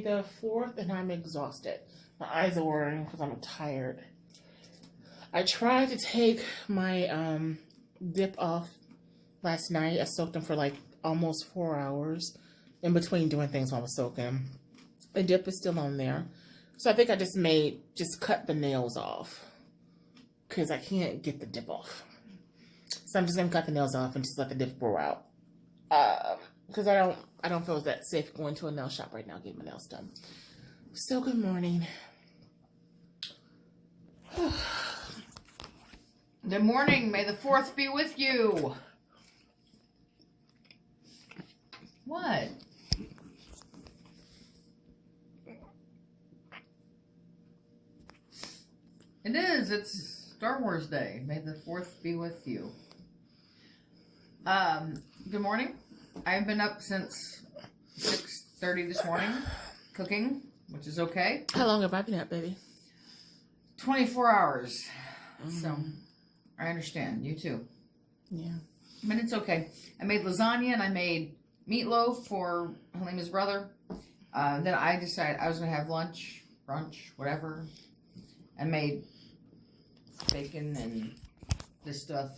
the 4th and I'm exhausted. My eyes are watering because I'm tired. I tried to take my dip off last night. I soaked them for like almost 4 hours in between doing things while I was soaking. The dip is still on there. So I think I just cut the nails off because I can't get the dip off. So I'm just going to cut the nails off and just let the dip grow out. Because I don't feel that safe going to a nail shop right now getting my nails done. So good morning. Good morning. May the 4th be with you. What? It is. It's Star Wars Day. May the 4th be with you. Good morning. I've been up since 6:30 this morning cooking, which is okay. How long have I been up, baby? 24 hours. So, I understand. You too. Yeah. But it's okay. I made lasagna and I made meatloaf for Halima's brother. Then I decided I was going to have lunch, brunch, whatever. I made bacon and this stuff.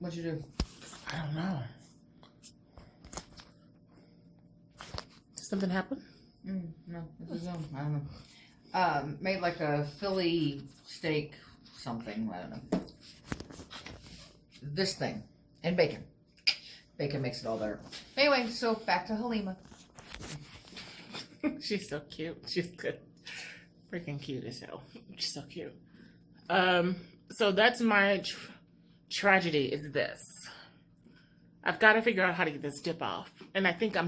What'd you do? I don't know. Did something happen? No, it's his own. I don't know. Made like a Philly steak something. I don't know. This thing. And bacon. Bacon makes it all better. Anyway, so back to Halima. She's so cute. She's good. Freaking cute as hell. She's so cute. So that's my tragedy is this. I've got to figure out how to get this dip off. And I think I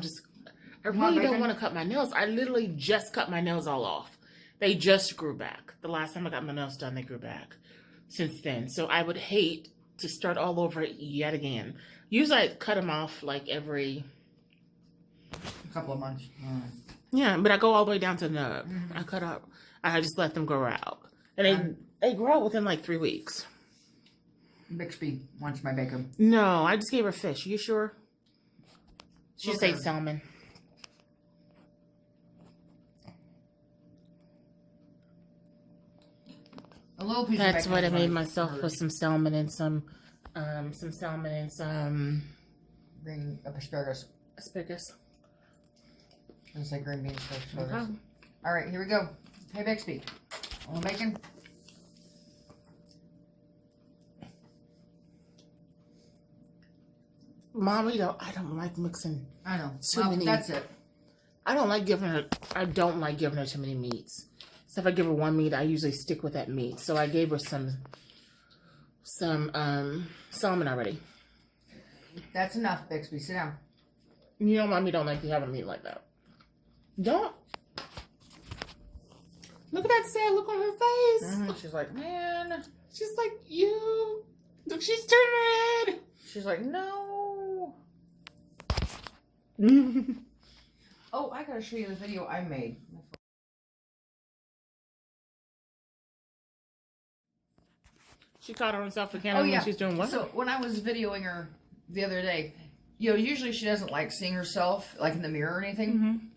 really don't want to cut my nails. I literally just cut my nails all off. They just grew back. The last time I got my nails done, they grew back since then. So I would hate to start all over yet again. Usually I cut them off like every... A couple of months. Yeah, but I go all the way down to the nub. I just let them grow out. And they grow out within like 3 weeks. Bixby wants my bacon. No, I just gave her fish. Are you sure? She Okay. ate salmon. A little piece That's of bacon. what I is made like myself hers. with some salmon and some Green asparagus. asparagus. It's like green beans for asparagus. Okay. All right, here we go. Hey, Bixby. A little bacon. Mom, I don't like mixing. I know. Too many. That's it. I don't like giving her too many meats. So if I give her one meat, I usually stick with that meat. So I gave her some salmon already. That's enough, Bixby. Sit down. You know, Mommy don't like to have a meat like that. Don't. Look at that sad look on her face. She's like, man. She's like, you. Look, she's turning red. She's like, no. Oh, I gotta show you the video I made. She caught herself the camera when she's doing what? So when I was videoing her the other day, you know, usually she doesn't like seeing herself like in the mirror or anything.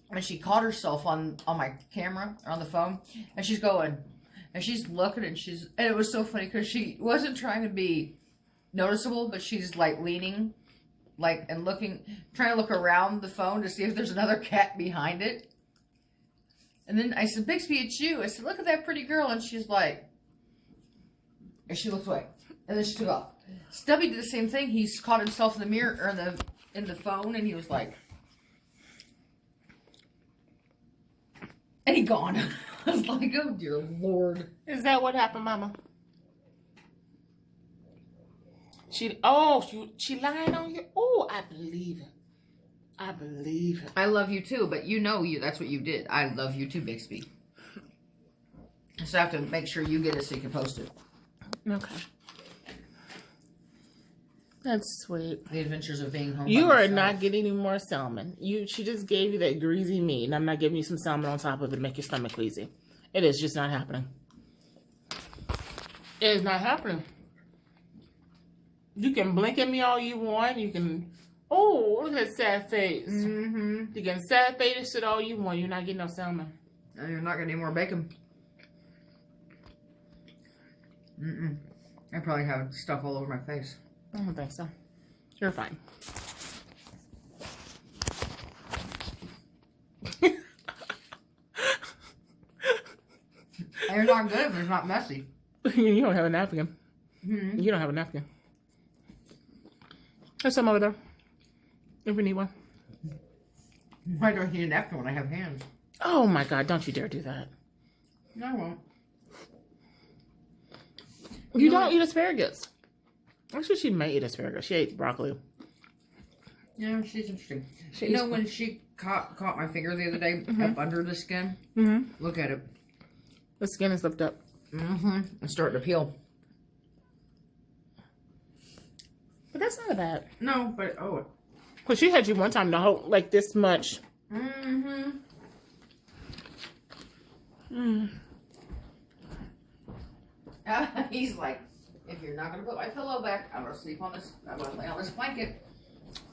And she caught herself on my camera or on the phone, and she's going, and she's looking, and it was so funny because she wasn't trying to be noticeable, but she's like leaning, like and looking, trying to look around the phone to see if there's another cat behind it. And then I said, Bixby, it's you. I said, look at that pretty girl, and she's like, and she looked away, and then she took off. Stubby did the same thing. He's caught himself in the mirror or in the phone, and he was like, and he gone. I was like, oh dear Lord. Is that what happened, Mama? She lying on you. Oh, I believe it. I believe it. I love you too, but you know that's what you did. I love you too, Bixby. So I have to make sure you get it so you can post it. Okay. That's sweet. The Adventures of Being Home. You by are Myself. not getting any more salmon. She just gave you that greasy meat, and I'm not giving you some salmon on top of it to make your stomach queasy. It is just not happening. It is not happening. You can blink at me all you want. You can Oh, look at that sad face. Mm-hmm. You getting sad face shit all you want. You're not getting no salmon. And you're not getting any more bacon. Mm-mm. I probably have stuff all over my face. I don't think so. You're fine. And you're not good if it's not messy. You don't have a napkin. Mm-hmm. You don't have a napkin. There's some over there. If we need one. Why do I need a napkin when I have hands? Oh my God, don't you dare do that. No, I won't. You don't eat asparagus. Actually, she may eat asparagus. She ate broccoli. Yeah, she's interesting. She You know eats- when she caught my finger the other day up under the skin? Mm-hmm. Look at it. The skin is lifted up. Mm-hmm. It's starting to peel. But that's not bad. No, but oh. Because she had you one time the whole, like this much. Mm-hmm. Mm. He's like, if you're not gonna put my pillow back, I'm gonna sleep on this. I'm gonna lay on this blanket.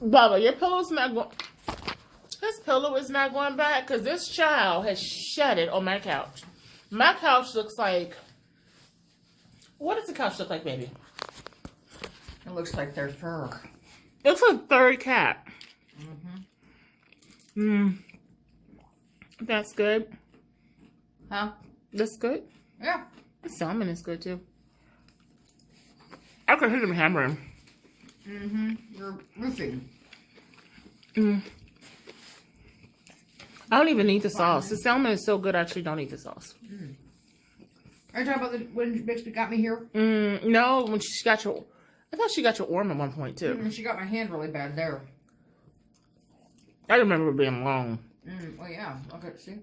Bubba, your pillow's not going. This pillow is not going back because this child has shed it on my couch. My couch looks like. What does the couch look like, baby? It looks like their fur. It's a third cat. Mm-hmm. That's good. Huh? That's good. Yeah. The salmon is good too. I could hear them hammering. Mm-hmm. You're roofing. Mm. I don't even need the sauce. The salmon is so good, I actually don't need the sauce. Are you talking about when Bixby got me here? No, when she got your... I thought she got your arm at one point too. And she got my hand really bad there. I remember it being long. Oh yeah. Okay, see?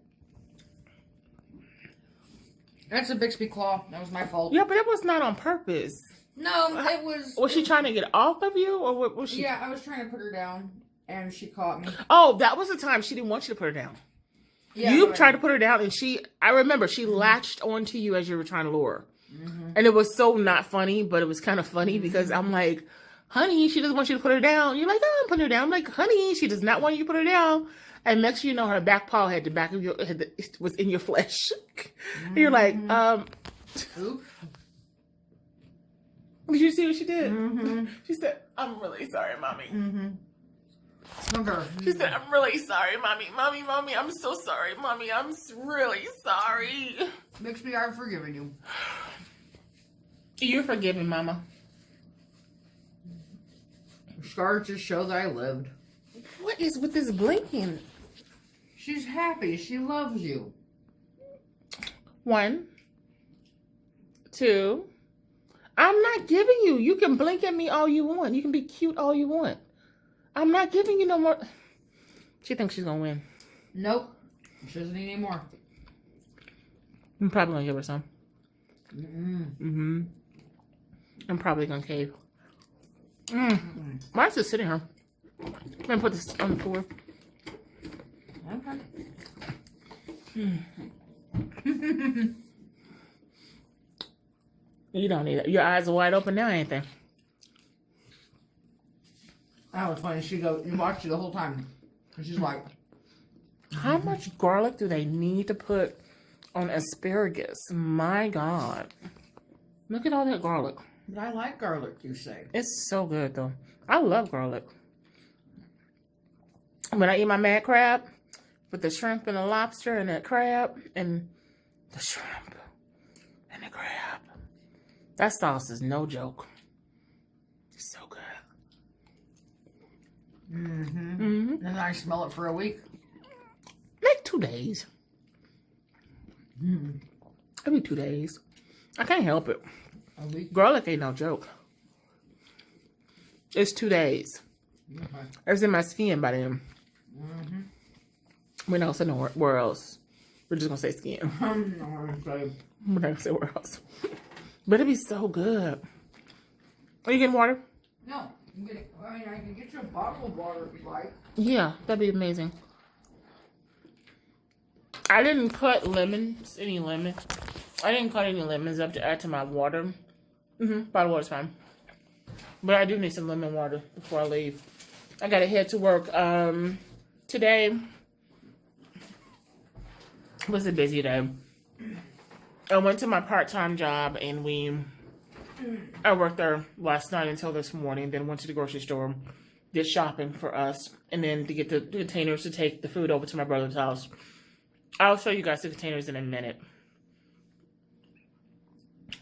That's a Bixby claw. That was my fault. Yeah, but it was not on purpose. No, it was... Was she trying to get off of you, or what was she? Yeah, I was trying to put her down, and she caught me. Oh, that was the time she didn't want you to put her down. Yeah, You but- tried to put her down, and I remember she latched onto you as you were trying to lure her. And it was so not funny, but it was kind of funny because I'm like, honey, she doesn't want you to put her down. You're like, oh, I'm putting her down. I'm like, honey, she does not want you to put her down. And next thing you know, her back paw had the back of it was in your flesh. And you're like, Oops. did you see what she did? Mm-hmm. She said, I'm really sorry, mommy. Mm-hmm. Okay. She said, I'm really sorry, mommy. Mommy, I'm so sorry, mommy. I'm really sorry. Bixby, I've forgiven you. You're forgiven, mama. Scars just show that I lived. What is with this blinking? She's happy. She loves you. 1, 2. I'm not giving you. You can blink at me all you want. You can be cute all you want. I'm not giving you no more. She thinks she's gonna win. Nope. She doesn't need any more. I'm probably gonna give her some. Mm-mm. I'm probably gonna cave. Why is it sitting here? I'm gonna put this on the floor. Okay. You don't need it. Your eyes are wide open now, ain't they? That was funny. She watched you the whole time. And she's like, How much garlic do they need to put on asparagus? My God. Look at all that garlic. but I like garlic, you say. It's so good, though. I love garlic. When I eat my mad crab, with the shrimp and the lobster and that crab and the shrimp and the crab, that sauce is no joke. It's so good. And then I smell it for a week. Like 2 days. Every 2 days. I can't help it. A week? Garlic ain't no joke. It's 2 days. Okay. It's in my skin by then. We're not gonna say where else. We're just gonna say skin. I'm not gonna say. We're not gonna say where else. But it'd be so good. Are you getting water? No. I can get you a bottle of water if you like. Yeah, that'd be amazing. I didn't cut any lemon. I didn't cut any lemons up to add to my water. Bottle water's fine. But I do need some lemon water before I leave. I gotta head to work. Today was a busy day. I went to my part-time job and I worked there last night until this morning, then went to the grocery store, did shopping for us, and then to get the containers to take the food over to my brother's house. I'll show you guys the containers in a minute.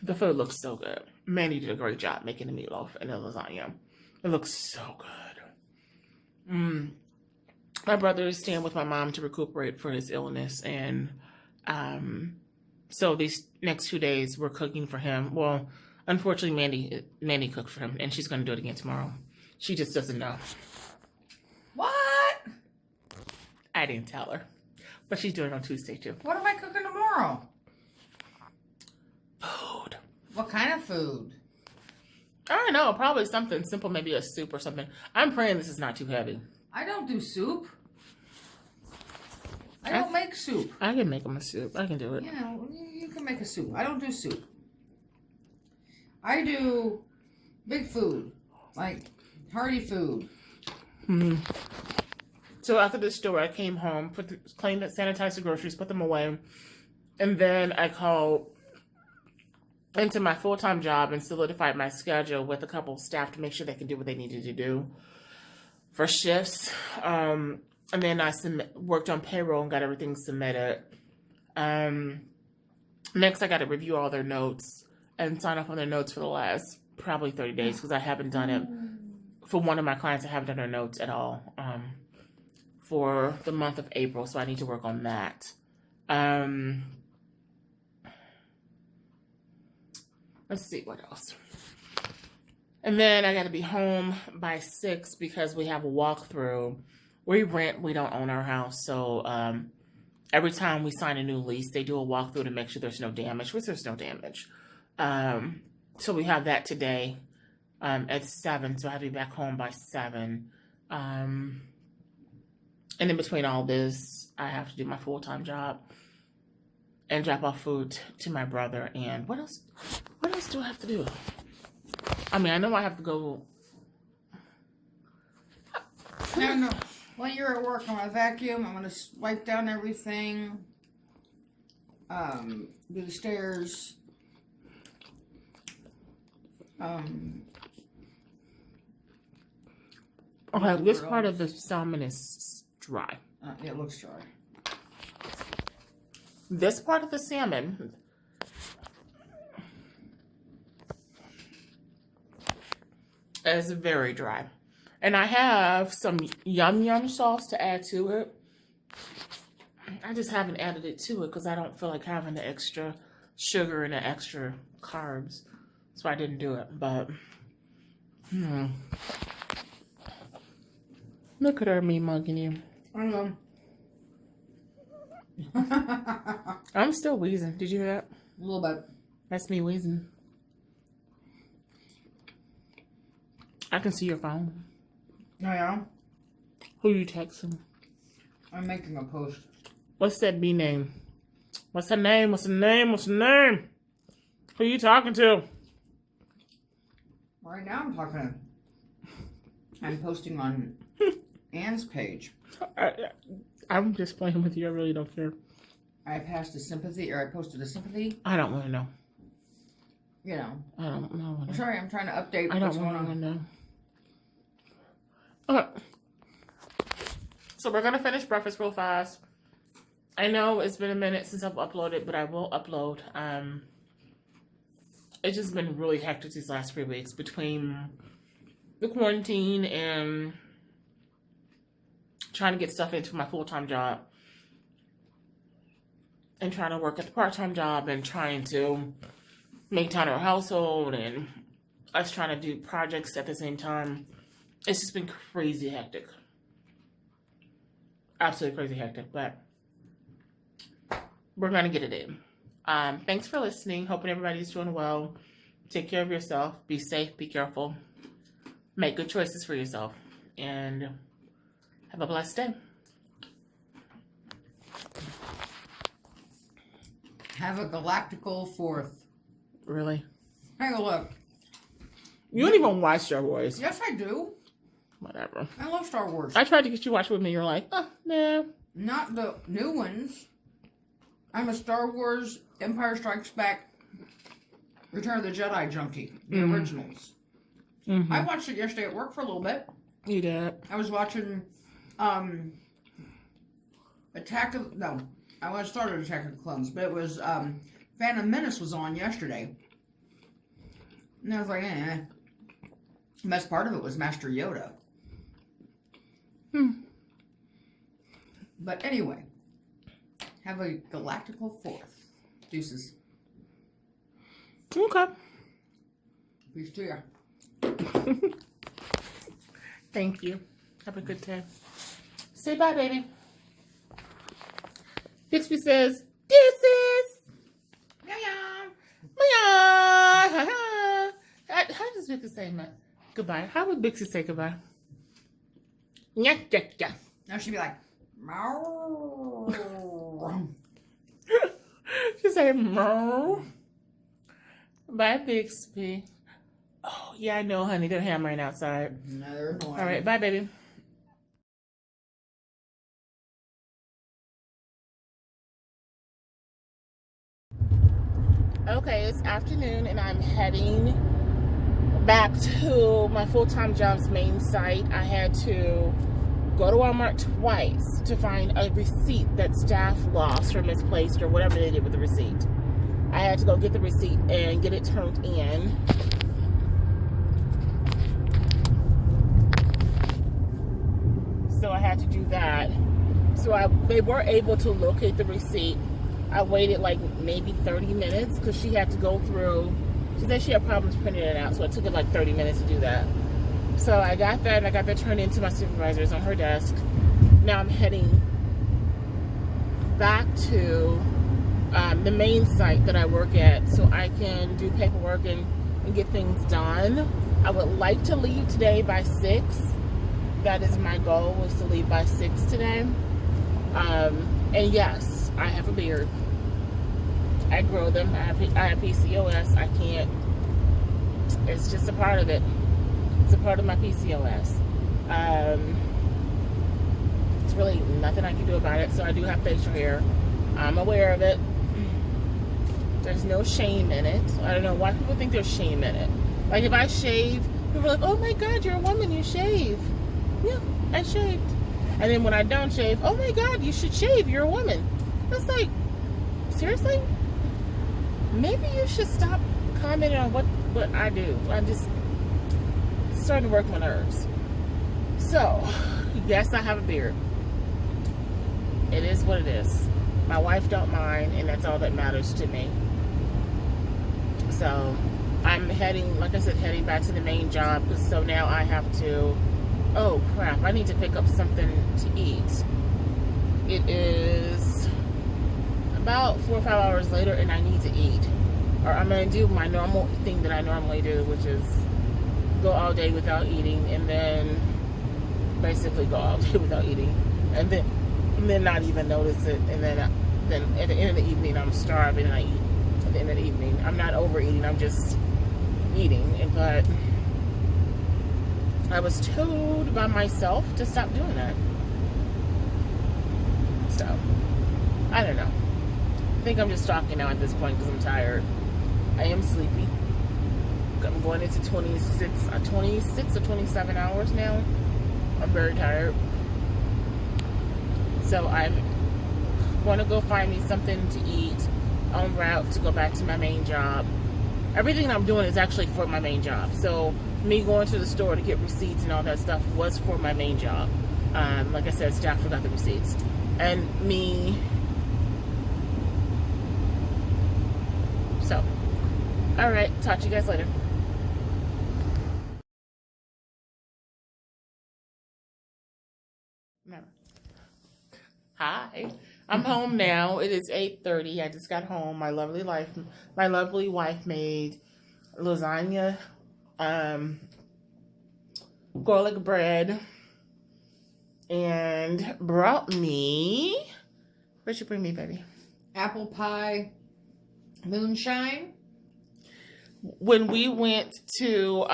The food looks so good. Mandy did a great job making the meatloaf and the lasagna. It looks so good. My brother is staying with my mom to recuperate for his illness, and so these next 2 days we're cooking for him. Well, unfortunately, Mandy cooked for him, and she's going to do it again tomorrow. She just doesn't know. What? I didn't tell her, but she's doing it on Tuesday too. What am I cooking tomorrow? Food. What kind of food? I don't know. Probably something simple, maybe a soup or something. I'm praying this is not too heavy. I don't do soup. I don't make soup. I can make them a soup. I can do it. Yeah, you can make a soup. I don't do soup. I do big food, like hearty food. So after the store, I came home, cleaned it, sanitized the groceries, put them away, and then I called into my full-time job and solidified my schedule with a couple of staff to make sure they can do what they needed to do for shifts. And then I worked on payroll and got everything submitted. Next, I got to review all their notes and sign off on their notes for the last probably 30 days because I haven't done it for one of my clients. I haven't done their notes at all for the month of April, so I need to work on that. Let's see what else. And then I got to be home by 6 because we have a walkthrough. We rent, we don't own our house. So every time we sign a new lease, they do a walkthrough to make sure there's no damage, which there's no damage. So we have that today at 7. So I have to be back home by 7. And in between all this, I have to do my full-time job and drop off food to my brother. And what else do I have to do? I mean, I know I have to go. No. While you're at work, I'm going to vacuum. I'm going to wipe down everything. Do the stairs. Okay, this part of the salmon is dry. It looks dry. This part of the salmon is very dry. And I have some yum sauce to add to it. I just haven't added it to it because I don't feel like having the extra sugar and the extra carbs. So I didn't do it. But, look at her, me mugging you. I know. I'm still wheezing. Did you hear that? A little bit. That's me wheezing. I can see your phone. Oh, yeah? Who you texting? I'm making a post. What's that B name? What's her name? What's her name? What's her name? Who you talking to? Right now I'm posting on Anne's page. I'm just playing with you. I really don't care. I posted a sympathy. I don't want to know. You know. I don't know. I'm sorry, I'm trying to update I don't what's going want to on. know. Okay. So we're going to finish breakfast real fast. I know it's been a minute since I've uploaded, but I will upload. It's just been really hectic these last 3 weeks between the quarantine and trying to get stuff into my full-time job and trying to work at the part-time job and trying to make time in our household and us trying to do projects at the same time. It's just been crazy hectic. Absolutely crazy hectic, but we're going to get it in. Thanks for listening. Hoping everybody's doing well. Take care of yourself. Be safe. Be careful. Make good choices for yourself. And have a blessed day. Have a galactical 4th. Really? Take a look. You don't even watch Star Wars. Yes, I do. Whatever. I love Star Wars. I tried to get you to watch with me. You're like, oh, no. Not the new ones. I'm a Star Wars, Empire Strikes Back, Return of the Jedi junkie. The originals. Mm-hmm. I watched it yesterday at work for a little bit. You did. I was watching Attack of the Clones, but it was Phantom Menace was on yesterday. And I was like, eh. The best part of it was Master Yoda. But anyway, have a galactical 4th. Deuces. Okay. Peace to ya. Thank you. Have a good day. Say bye, baby. Bixby says, deuces. Yeah. How does Bixby say goodbye? How would Bixby say goodbye? Yeah. Now she'd be like, meow. She say, meow. Bye, Bixby. Oh, yeah, I know, honey. They're hammering outside. No, they're annoying. All right, bye, baby. Okay, it's afternoon, and I'm heading back to my full-time job's main site. I had to go to Walmart twice to find a receipt that staff lost or misplaced or whatever they did with the receipt. I had to go get the receipt and get it turned in. So I had to do that. So they were able to locate the receipt. I waited like maybe 30 minutes because she had to go through. She said she had problems printing it out, so it took her like 30 minutes to do that. So I got that, and I got that turned into my supervisor's on her desk. Now I'm heading back to the main site that I work at so I can do paperwork and get things done. I would like to leave today by 6. That is my goal, was to leave by 6 today. And yes, I have a beard. I grow them. I have PCOS. I can't. It's just a part of it. It's a part of my PCOS. It's really nothing I can do about it. So I do have facial hair. I'm aware of it. There's no shame in it. I don't know why people think there's shame in it. Like if I shave, people are like, oh my God, you're a woman, you shave. Yeah, I shaved. And then when I don't shave, oh my God, you should shave, you're a woman. It's like, seriously? Maybe you should stop commenting on what I do. I'm just starting to work my nerves. So, yes, I have a beard. It is what it is. My wife don't mind, and that's all that matters to me. So, I'm heading, like I said, heading back to the main job, because so now I have to, oh crap, I need to pick up something to eat. It is about 4 or 5 hours later, and I need to eat. Or I'm going to do my normal thing that I normally do, which is go all day without eating, and then basically go all day without eating, and then not even notice it, and then at the end of the evening I'm starving and I eat at the end of the evening. I'm not overeating, I'm just eating. But I was told by myself to stop doing that. So I don't know. I think I'm just talking now at this point because I'm tired. I am sleepy. I'm going into 26 or 27 hours now. I'm very tired. So I want to go find me something to eat en route to go back to my main job. Everything I'm doing is actually for my main job. So me going to the store to get receipts and all that stuff was for my main job. Like I said, staff forgot the receipts. And me... So, alright, talk to you guys later. No. Hi, I'm home now. It is 8:30. I just got home. My lovely wife made lasagna, garlic bread, and brought me. What'd you bring me, baby? Apple pie, moonshine. When we went to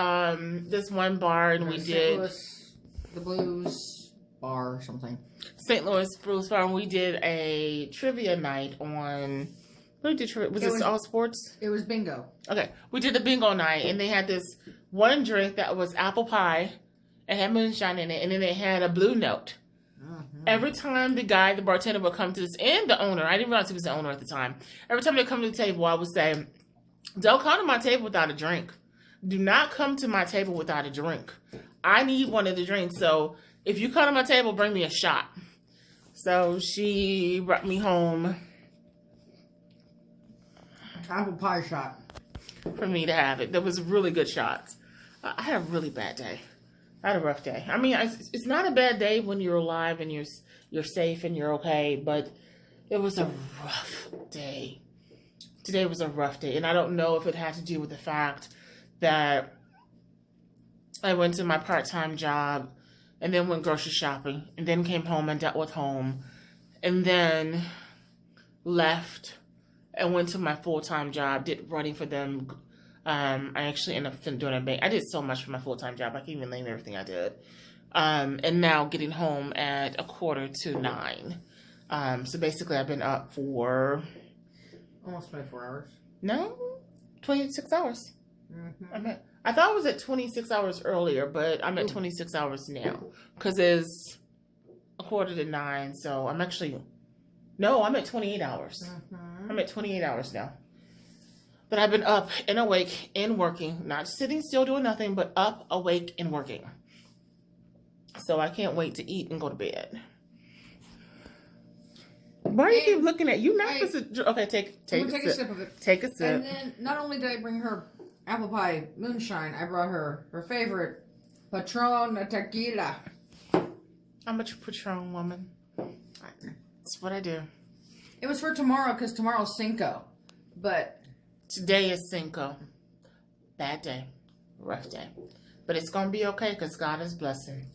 this one bar and we did the Blues Bar or something. St. Louis Blues Farm. We did a trivia night on. What did trivia? Was this all sports? It was bingo. Okay, we did a bingo night, and they had this one drink that was apple pie. It had moonshine in it, and then they had a blue note. Mm-hmm. Every time the bartender would come to this, and the owner, I didn't realize he was the owner at the time. Every time they come to the table, I would say, "Don't come to my table without a drink. Do not come to my table without a drink. I need one of the drinks. So if you come to my table, bring me a shot." So she brought me home Apple pie shot. for me to have it. There was really good shots. I had a really bad day. I had a rough day. I mean, it's not a bad day when you're alive and you're safe and you're okay, but it was a rough day. Today was a rough day, and I don't know if it had to do with the fact that I went to my part-time job and then went grocery shopping and then came home and dealt with home and then left and went to my full-time job, did running for them. I actually ended up doing a bank. I did so much for my full-time job. I can't even name everything I did. And now getting home at 8:45. So basically I've been up for... Almost 24 hours. No, 26 hours. Mm-hmm. I thought I was at 26 hours earlier, but I'm at 26 hours now. Because it's 8:45, so I'm actually... No, I'm at 28 hours. Mm-hmm. I'm at 28 hours now. But I've been up and awake and working. Not sitting still doing nothing, but up, awake, and working. So I can't wait to eat and go to bed. Why do you keep looking at you? Not supposed to... Okay, take a sip of it. Take a sip. And then not only did I bring her apple pie moonshine, I brought her favorite Patron tequila. I'm a Patron woman. That's what I do. It was for tomorrow because tomorrow's Cinco, but today is Cinco. Bad day, rough day, but it's gonna be okay because God is blessing.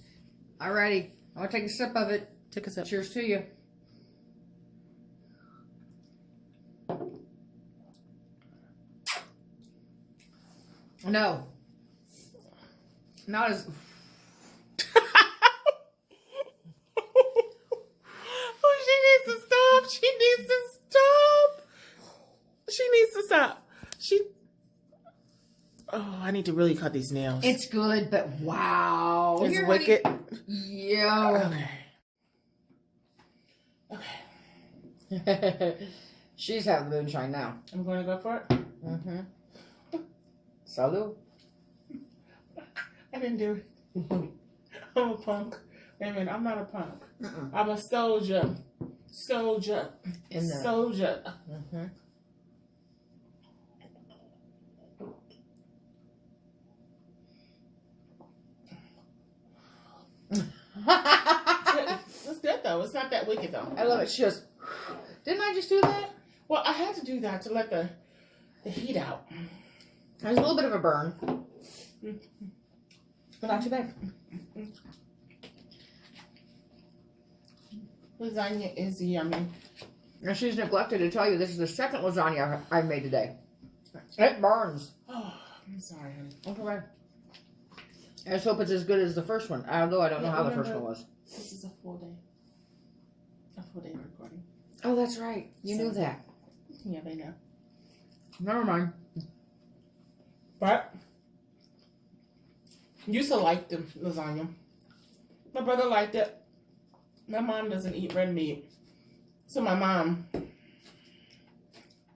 Alrighty, I'm gonna take a sip of it. Take a sip. Cheers to you. No, not as. Oh, she needs to stop. She needs to stop. She needs to stop. Oh, I need to really cut these nails. It's good, but wow. It's Here, wicked. honey. Yeah. Okay. She's having moonshine now. I'm going to go for it. Mm-hmm. Salud. I didn't do it. I'm a punk. Wait a minute, I'm not a punk. I'm a soldier. Soldier. Soldier. Mm-hmm. It's good though. It's not that wicked though. I love it. She goes, didn't I just do that? Well, I had to do that to let the heat out. There's a little bit of a burn. But not too bad. Lasagna is yummy. And she's neglected to tell you this is the second lasagna I've made today. It burns. Oh, I'm sorry, honey. Okay. I just hope it's as good as the first one. Although I don't know how the first one was. This is a full day. A full day recording. Oh, that's right. You knew that. Yeah, they know. Never mind. But used to like the lasagna. My brother liked it. My mom doesn't eat red meat. So my mom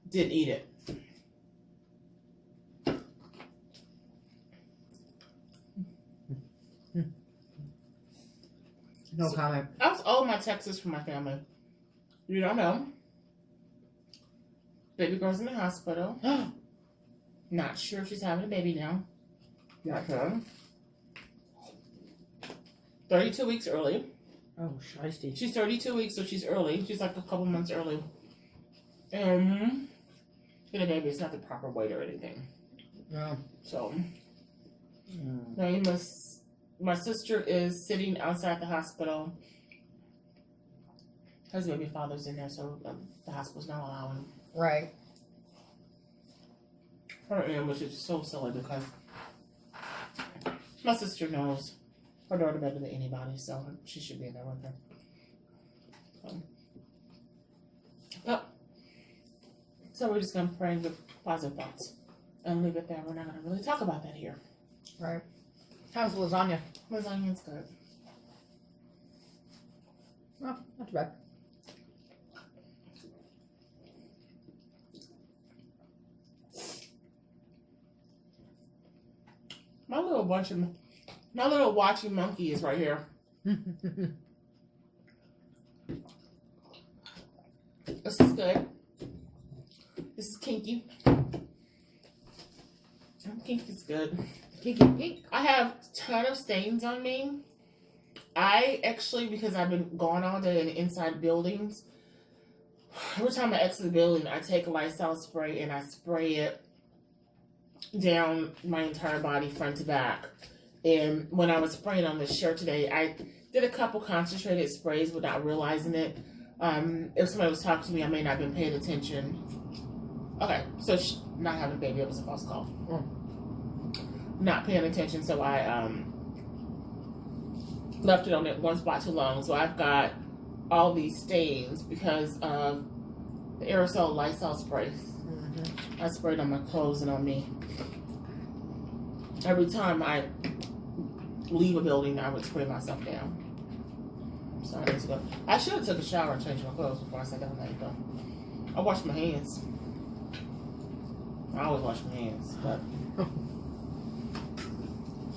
did eat it. No comment. I was all my texts from my family. You don't know. Baby girl's in the hospital. Not sure if she's having a baby now. Okay. 32 weeks early. Oh, shiesty. She's 32 weeks, so she's early. She's like a couple months early. And the baby is not the proper weight or anything. No. So, now my sister is sitting outside the hospital. His baby father's in there, so the hospital's not allowing. Right. Her which is so silly because my sister knows her daughter better than anybody, so she should be in there with her. So we're just gonna pray with positive thoughts and leave it there. We're not gonna really talk about that here. Right. How's lasagna? Lasagna's good. Oh, not too bad. My little watching monkey is right here. This is good. This is Kinky. Kinky's good. Kinky pink. I have a ton of stains on me. I actually, because I've been gone all day in inside buildings, every time I exit the building, I take a Lysol spray and I spray it down my entire body, front to back. And when I was spraying on this shirt today, I did a couple concentrated sprays without realizing it. If somebody was talking to me, I may not have been paying attention. Okay, so not having a baby, it was a false call. Not paying attention, so I left it on that one spot too long. So I've got all these stains because of the aerosol Lysol spray. I sprayed on my clothes and on me. Every time I leave a building, I would spray myself down. So I need to go. I should have took a shower and changed my clothes before I sat down there. Though I washed my hands. I always wash my hands, but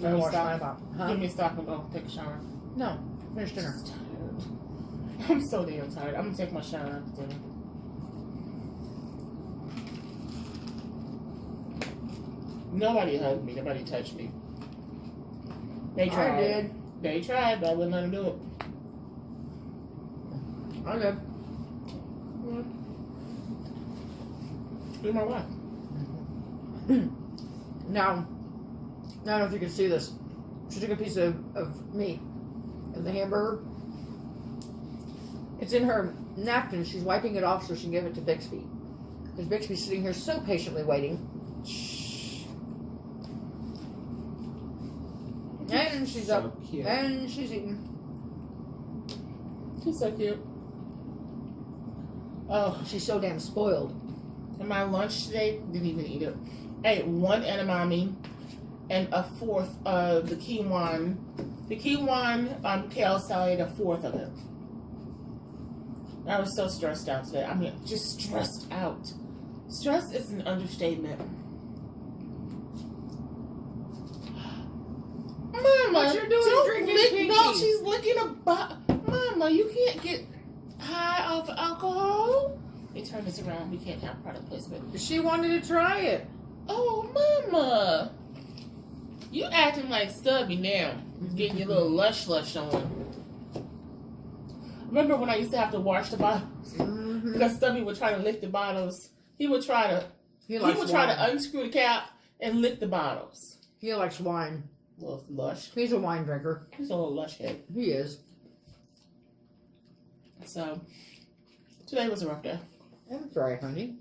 Don't wash mine about. Huh? Give me a stop and go take a shower. No, finish dinner. I'm tired. I'm so damn tired. I'm gonna take my shower after dinner. Nobody hugged me. Nobody touched me. They tried. I did. They tried, but I wouldn't let them do it. I did. You're my wife. Now, I don't know if you can see this. She took a piece of meat and the hamburger. It's in her napkin. She's wiping it off so she can give it to Bixby. Because Bixby's sitting here so patiently waiting. And she's So up. cute. And she's eating. She's so cute. Oh, She's so damn spoiled. and my lunch today, didn't even eat it. I ate one edamame and a fourth of the quinoa. The quinoa kale salad, a fourth of it. I was so stressed out today. I mean, just stressed out. Stress is an understatement. Mama, What you doing don't drinking lick. Kinky? No, she's licking a Mama, you can't get high off alcohol. They turn this around. We can't have product placement. She wanted to try it. Oh, Mama. You acting like Stubby now. Getting your little lush on. Remember when I used to have to wash the bottles? Because Stubby would try to lick the bottles. He would try to unscrew the cap and lick the bottles. He likes wine. Little lush. He's a wine drinker. He's a little lush head. He is. So, today was a rough day. That's right, honey.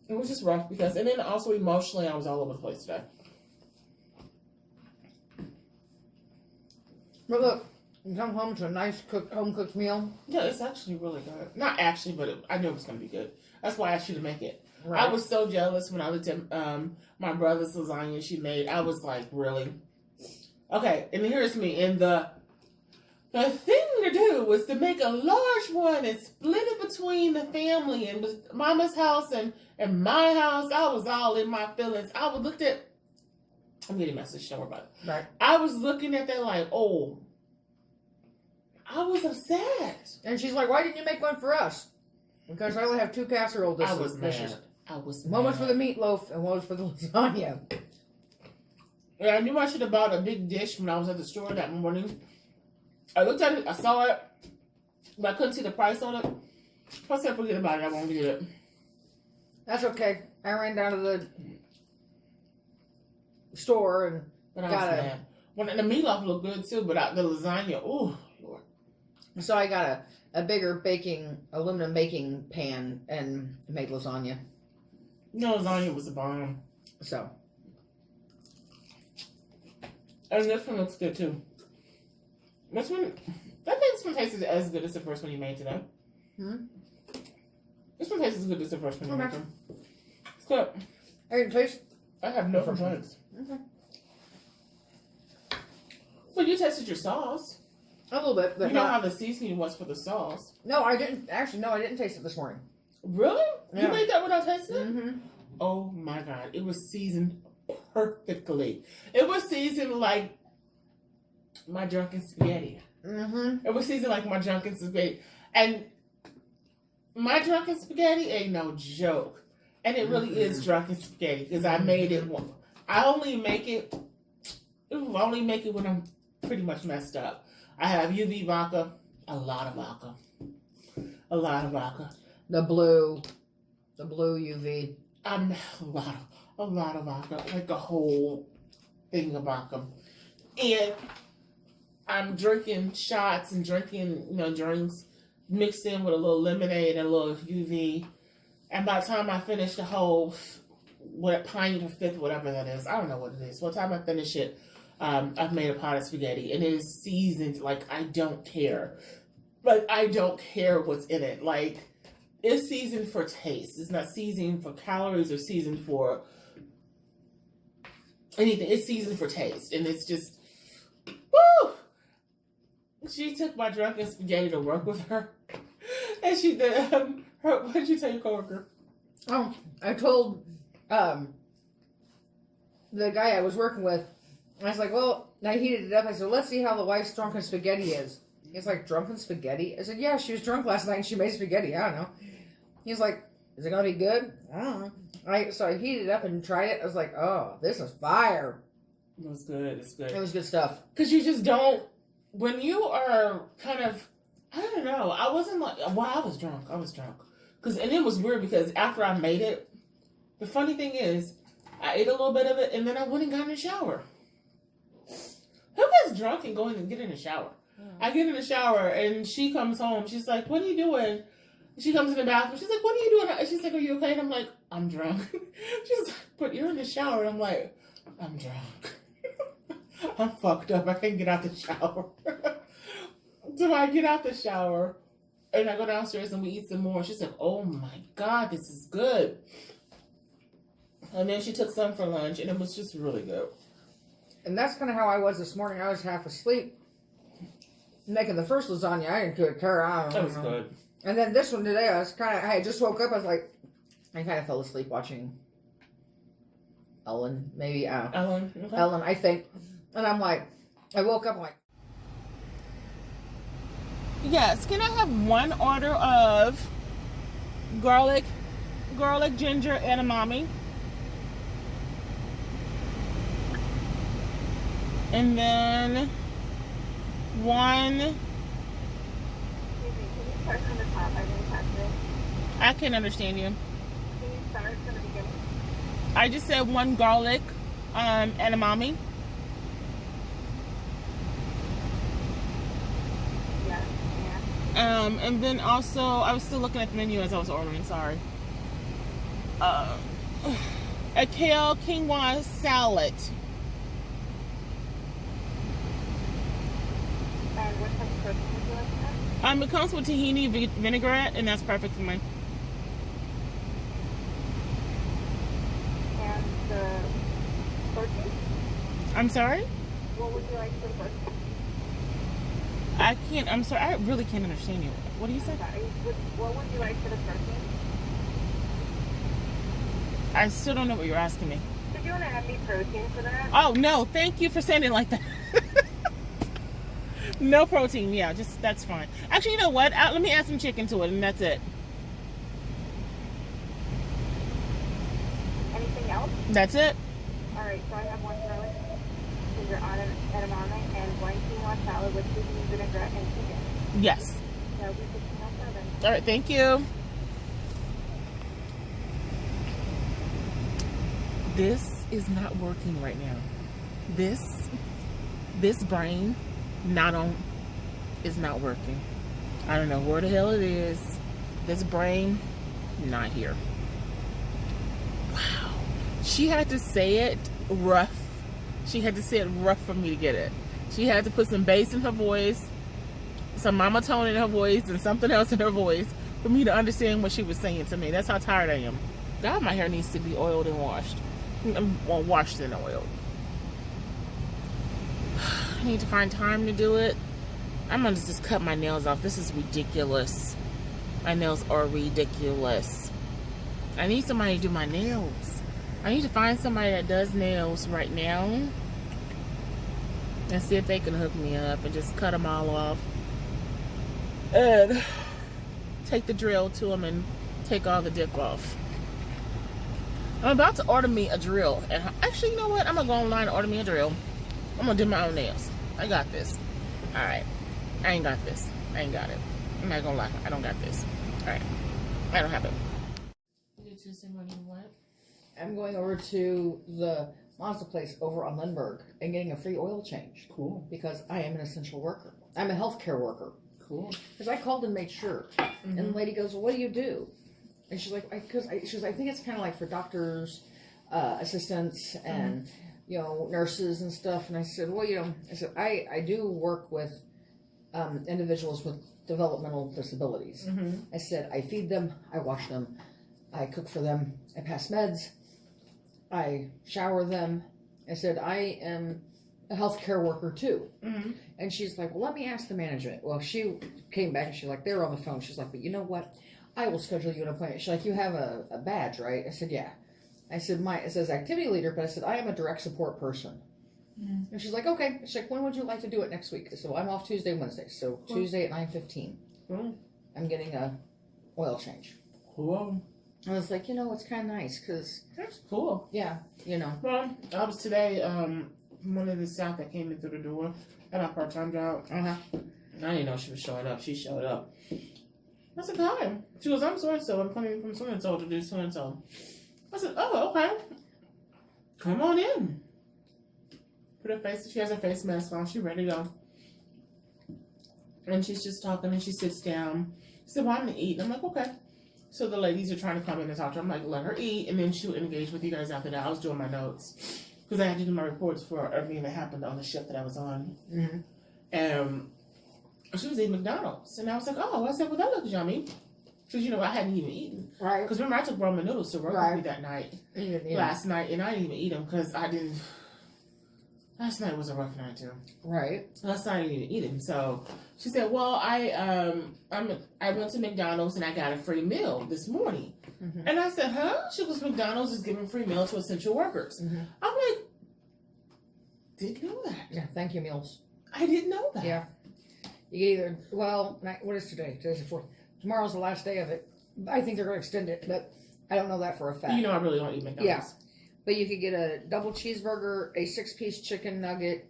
It was just rough because, and then also emotionally, I was all over the place today. But look, you come home to a nice home cooked meal. Yeah, it's actually really good. Not actually, but I knew it was going to be good. That's why I asked you to make it. Right. I was so jealous when I looked at my brother's lasagna she made. I was like, really? Okay, and here's me. And the thing to do was to make a large one and split it between the family and with Mama's house and my house. I was all in my feelings. I looked at. I'm getting a message. Don't worry about it. Right. I was looking at that like, oh, I was upset. And she's like, why didn't you make one for us? Because I only have 2 casserole dishes. I was mad. I was One was mad. for the meatloaf and one was for the lasagna. Yeah, I knew I should have bought a big dish when I was at the store that morning. I looked at it, I saw it, but I couldn't see the price on it. I said, forget about it, I won't get it. That's okay. I ran down to the store and But I got was it. mad. Well, and the meatloaf looked good too, but the lasagna, oh, Lord. So I got a bigger aluminum baking pan and made lasagna. No, lasagna was a bomb. So And this one looks good too. Which one? I think this one tastes as good as the first one you made today. This one tastes as good as the first one you made them. It's good. I didn't taste. I have no complaints. Okay. Well, you tasted your sauce. A little bit, but you know how the seasoning was for the sauce. No, I didn't. Actually, no, I didn't taste it this morning. Really? Yeah. You made that without tasting it? Mm-hmm. Oh my God. It was seasoned perfectly. It was seasoned like my drunken spaghetti. Mm-hmm. It was seasoned like my drunken spaghetti. And my drunken spaghetti ain't no joke. And it really is drunken spaghetti because I made it. I only make it when I'm pretty much messed up. I have UV vodka, a lot of vodka. The blue UV. A lot of vodka, like a whole thing of vodka. And I'm drinking shots and drinking, drinks mixed in with a little lemonade and a little UV. And by the time I finish the whole, pint or fifth, whatever that is, I don't know what it is. By the time I finish it, I've made a pot of spaghetti. And it is seasoned like I don't care. Like, I don't care what's in it. Like, it's seasoned for taste. It's not seasoned for calories or seasoned for anything. It's seasoned for taste. And it's just, woo! She took my drunken spaghetti to work with her. And she did, what did you tell your coworker? Oh, I told the guy I was working with, I was like, well, I heated it up. I said, let's see how the wife's drunken spaghetti is. He's like, drunken spaghetti? I said, yeah, she was drunk last night and she made spaghetti. I don't know. He's like, is it going to be good? I don't know. So I heated it up and tried it. I was like, oh, this is fire. It was good. It's good. It was good stuff. Because you just don't, when you are kind of, I don't know. I wasn't like, well, I was drunk. And it was weird because after I made it, the funny thing is, I ate a little bit of it and then I went and got in the shower. Who gets drunk and go in and get in the shower? I get in the shower and she comes home. She's like, what are you doing? She comes in the bathroom. She's like, what are you doing? And she's like, are you okay? And I'm like, I'm drunk. She's like, but you're in the shower. And I'm like, I'm drunk. I'm fucked up. I can't get out the shower. So I get out the shower and I go downstairs and we eat some more. She's like, oh my God, this is good. And then she took some for lunch and it was just really good. And that's kind of how I was this morning. I was half asleep. Making the first lasagna, I didn't care. That was good. And then this one today, I just woke up. I was like, I kind of fell asleep watching Ellen, maybe. Ellen, okay. Ellen, I think. And I'm like, I woke up like. Yes, can I have one order of garlic ginger edamame? And then one. Excuse me, can you start from the top? I didn't catch it. I can't understand you. Can you start from the beginning? I just said one garlic edamame. Yes, and And then also, I was still looking at the menu as I was ordering. Sorry. A kale quinoa salad. what type of protein would you like to have? It comes with tahini vinaigrette, and that's perfect for me. And the protein? I'm sorry? What would you like for the protein? I'm sorry, I really can't understand you. What do you say? Sorry, what would you like for the protein? I still don't know what you're asking me. Did you want to add any protein for that? Oh, no, thank you for saying it like that. No protein, yeah, just, that's fine. Actually, you know what? Let me add some chicken to it, and that's it. Anything else? That's it. Alright, so I have one garlic ginger edamame and one quinoa salad with seasoning vinaigrette and chicken. Yes. That'll be $15.07. All right, thank you. This is not working right now. This brain is not working. I don't know where the hell it is. This brain, not here. Wow. She had to say it rough. She had to say it rough for me to get it. She had to put some bass in her voice, some mama tone in her voice, and something else in her voice for me to understand what she was saying to me. That's how tired I am. God, my hair needs to be oiled and washed. Well, washed and oiled. I need to find time to do it. I'm gonna just cut my nails off. This is ridiculous. My nails are ridiculous. I need somebody to do my nails. I need to find somebody that does nails right now and see if they can hook me up and just cut them all off and take the drill to them and take all the dip off. I'm about to order me a drill, and actually, you know what? I'm gonna go online and order me a drill. I'm gonna do my own nails. I got this. All right. I ain't got this. I ain't got it. I'm not gonna lie. I don't got this. All right. I don't have it. What? I'm going over to the Mazda place over on Lindbergh and getting a free oil change. Cool. Because I am an essential worker. I'm a healthcare worker. Cool. Because I called and made sure. And the lady goes, well, what do you do? And she's like, she goes, I think it's kind of like for doctors, assistants, and, you know, nurses and stuff. And I said, well, you know, I do work with individuals with developmental disabilities. I said, I feed them, I wash them, I cook for them, I pass meds, I shower them. I said, I am a healthcare worker too. And she's like, well, let me ask the management. Well, she came back and she's like, they were on the phone. She's like, but you know what? I will schedule you an appointment. She's like, you have a badge, right? I said, yeah. I said, it says activity leader, but I said, I am a direct support person. And she's like, okay. She's like, when would you like to do it next week? I said, well, I'm off Tuesday and Wednesday. So Tuesday at 9:15. I'm getting a oil change. Cool. I was like, you know, it's kind of nice because, That's cool. yeah, you know. Well, I was today, one of the staff that came in through the door at our part-time job. I didn't know she was showing up. She showed up. I said, hi. She goes, I'm so-and-so. I'm coming from so-and-so to do so-and-so. I said, oh, okay. Come on in. Put her face, she has her face mask on. She's ready to go. And she's just talking and she sits down. She said, well, I'm going to eat. And I'm like, okay. So the ladies are trying to come in and talk to her. I'm like, let her eat, and then she'll engage with you guys after that. I was doing my notes because I had to do my reports for everything that happened on the shift that I was on. And she was eating McDonald's, and I was like, oh, I said, well, that looks yummy. Because, you know, I hadn't even eaten. Right. Because remember, I took ramen noodles to work with me that night, last night, and I didn't even eat them because I didn't. Last night was a rough night too. Right. Last night I didn't even eat him. So she said, well, I went to McDonald's and I got a free meal this morning. And I said, huh? She goes, McDonald's is giving free meals to essential workers. I'm like, didn't know that. Yeah, thank you, meals. I didn't know that. Yeah. You either, well, what is today? Today's the 4th. Tomorrow's the last day of it. I think they're going to extend it, but I don't know that for a fact. You know I really don't eat McDonald's. Yeah. But you could get a double cheeseburger, a 6-piece chicken nugget,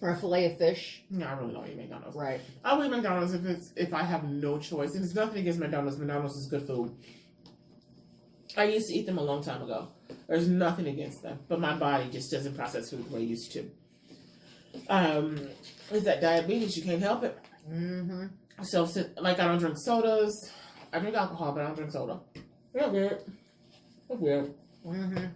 or a fillet of fish. No, I really don't eat McDonald's. Right. I'll eat McDonald's if I have no choice. And it's nothing against McDonald's. McDonald's is good food. I used to eat them a long time ago. There's nothing against them. But my body just doesn't process food the way it used to. Is that diabetes? You can't help it. So, like, I don't drink sodas. I drink alcohol, but I don't drink soda. That's weird. That's weird.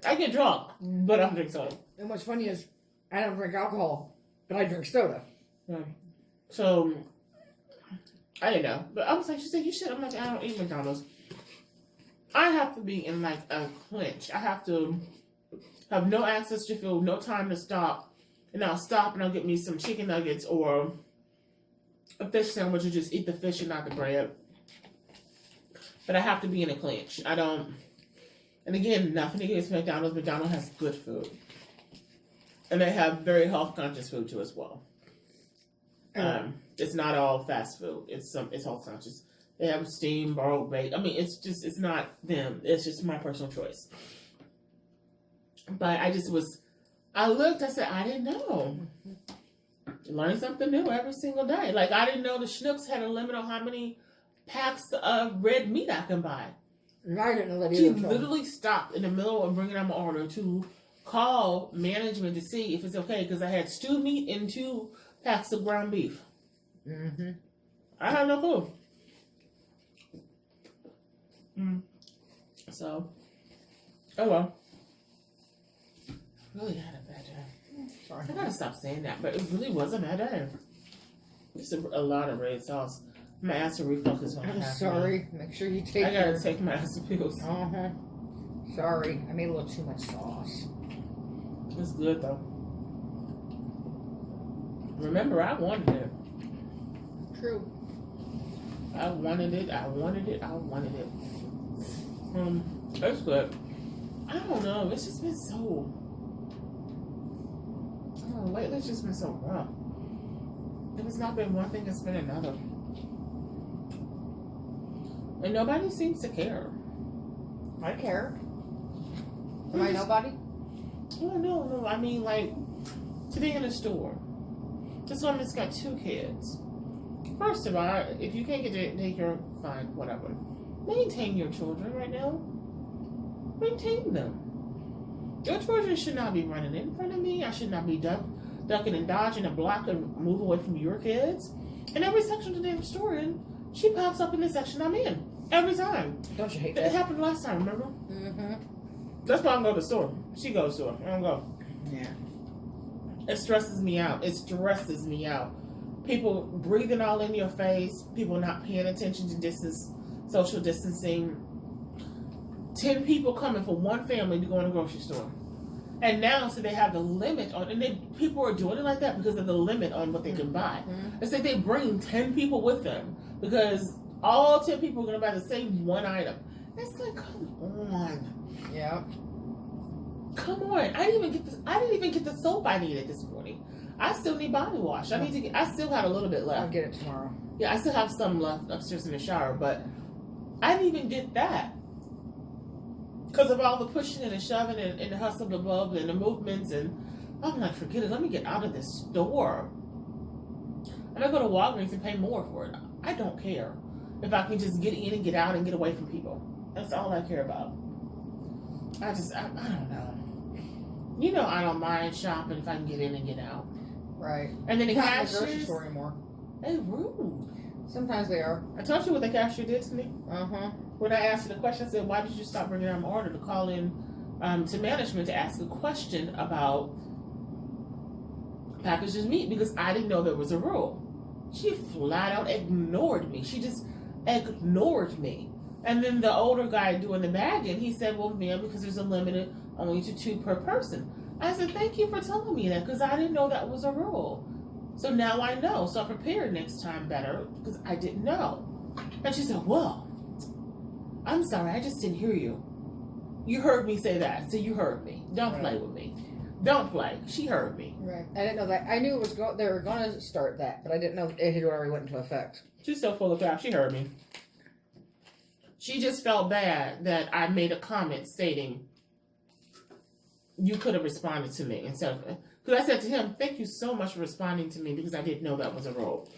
I get drunk, but I don't drink soda. And what's funny is, I don't drink alcohol, but I drink soda. So, I didn't know. But I was like, she said, you should. I'm like, I don't eat McDonald's. I have to be in, like, a clinch. I have to have no access to food, no time to stop. And I'll stop and I'll get me some chicken nuggets or a fish sandwich and just eat the fish and not the bread. But I have to be in a clinch. I don't... And again, nothing against McDonald's. McDonald's has good food. And they have very health conscious food too as well. It's not all fast food. It's health conscious. They have steamed, boiled, baked. I mean, it's not them. It's just my personal choice. But I looked, I said, I didn't know. Learn something new every single day. Like, I didn't know the Schnucks had a limit on how many packs of red meat I can buy. I didn't know that She either. literally stopped in the middle of bringing out my order to call management to see if it's okay because I had stewed meat and 2 packs of ground beef. I had no clue. So, oh well. Really had a bad day. sorry. I gotta stop saying that, but it really wasn't that day. It's a lot of red sauce. My acid reflux is gonna I'm happen. sorry. Make sure you take I gotta your... take my acid pills. Uh-huh. Sorry. I made a little too much sauce. It's good though. Remember, I wanted it. True. I wanted it. It's good. I don't know. It's just been so. I don't know. Lately, it's just been so rough. If it's not been one thing, it's been another. And nobody seems to care. I care. Am I nobody? Oh, no. I mean, like, today in the store, this woman's got 2 kids. First of all, if you can't get to daycare, fine, whatever. Maintain your children right now. Maintain them. Your children should not be running in front of me. I should not be ducking and dodging and blocking and move away from your kids. And every section of the damn store in, she pops up in the section I'm in. Every time. Don't you hate It that? happened last time, remember? Mm-hmm. That's why I go to the store. She goes to it. I don't go. Yeah. It stresses me out. People breathing all in your face. People not paying attention to social distancing. 10 people coming for one family to go in a grocery store. And now, so they have the limit on, and people are doing it like that because of the limit on what they can buy. Mm-hmm. It's like they bring 10 people with them because all 10 people are going to buy the same one item. It's like, come on. Yeah. Come on. I didn't even get the soap I needed this morning. I still need body wash. I still got a little bit left. I'll get it tomorrow. Yeah, I still have some left upstairs in the shower, but I didn't even get that. Because of all the pushing and the shoving and the hustle above and the movements, and I'm like, forget it, let me get out of this store. And I go to Walgreens and pay more for it. I don't care. If I can just get in and get out and get away from people. That's all I care about. I don't know. You know I don't mind shopping if I can get in and get out. Right. And then the Not in the grocery cashiers, store anymore. they rude. Sometimes they are. I told you what the cashier did to me. Uh-huh. When I asked her the question, I said, why did you stop bringing out my order? To call in to management to ask a question about packaged meat because I didn't know there was a rule. She flat out ignored me. She just ignored me. And then the older guy doing the bagging, he said, well, ma'am, because there's a limit only to 2 per person. I said, thank you for telling me that because I didn't know that was a rule. So now I know. So I prepared next time better because I didn't know. And she said, well, I'm sorry, I just didn't hear you. You heard me say that, so you heard me. Don't play with me. Don't play. She heard me. Right. I didn't know that. I knew it was they were going to start that, but I didn't know it had already went into effect. She's so full of crap. She heard me. She just felt bad that I made a comment stating you could have responded to me instead of, because I said to him, thank you so much for responding to me because I didn't know that was a rule.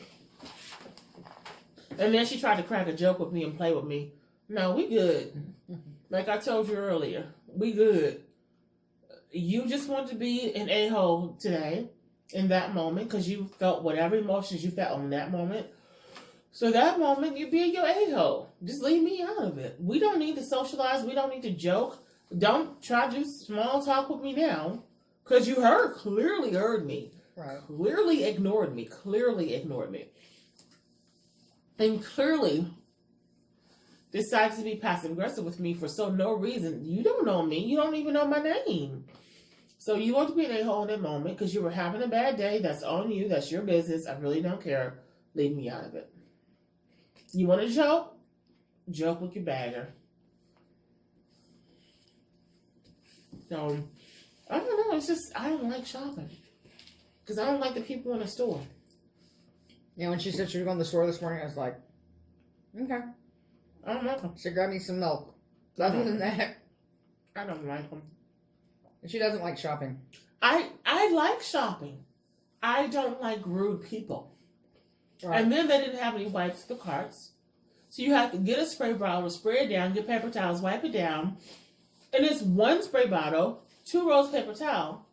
And then she tried to crack a joke with me and play with me. No, we good. Like I told you earlier, we good. You just want to be an a-hole today in that moment because you felt whatever emotions you felt in that moment. So that moment, you be your a-hole. Just leave me out of it. We don't need to socialize. We don't need to joke. Don't try to do small talk with me now because you clearly heard me. Right. Clearly ignored me. And clearly decided to be passive aggressive with me for no reason. You don't know me. You don't even know my name. So you want to be an a-hole in that moment because you were having a bad day. That's on you. That's your business. I really don't care. Leave me out of it. You want to joke? Joke with your bagger. So, I don't know. It's just, I don't like shopping. Because I don't like the people in the store. Yeah, when she said she was going to the store this morning, I was like, okay. I don't like them. She grabbed me some milk. Other than that, I don't like them. she doesn't like shopping. I like shopping. I don't like rude people. Right. And then they didn't have any wipes for the carts. So you have to get a spray bottle, spray it down, get paper towels, wipe it down. And it's 1 spray bottle, 2 rolls of paper towel.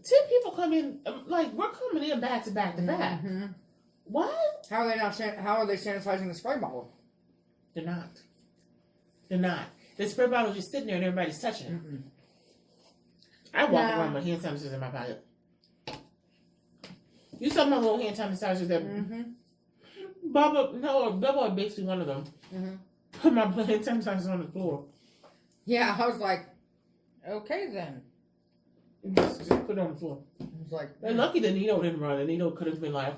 10 people come in, like, we're coming in back to back to back. Mm-hmm. What? How are they sanitizing the spray bottle? They're not. The spray bottle just sitting there and everybody's touching it. Mm-mm. I walk No. around with hand sanitizers in my pocket. You saw my little hand sanitizers that Bubba bakes me one of them. Put my hand sanitizer on the floor. Yeah, I was like, okay then. Just put it on the floor. I was like, And lucky the Nito didn't run. The Nito could have been like,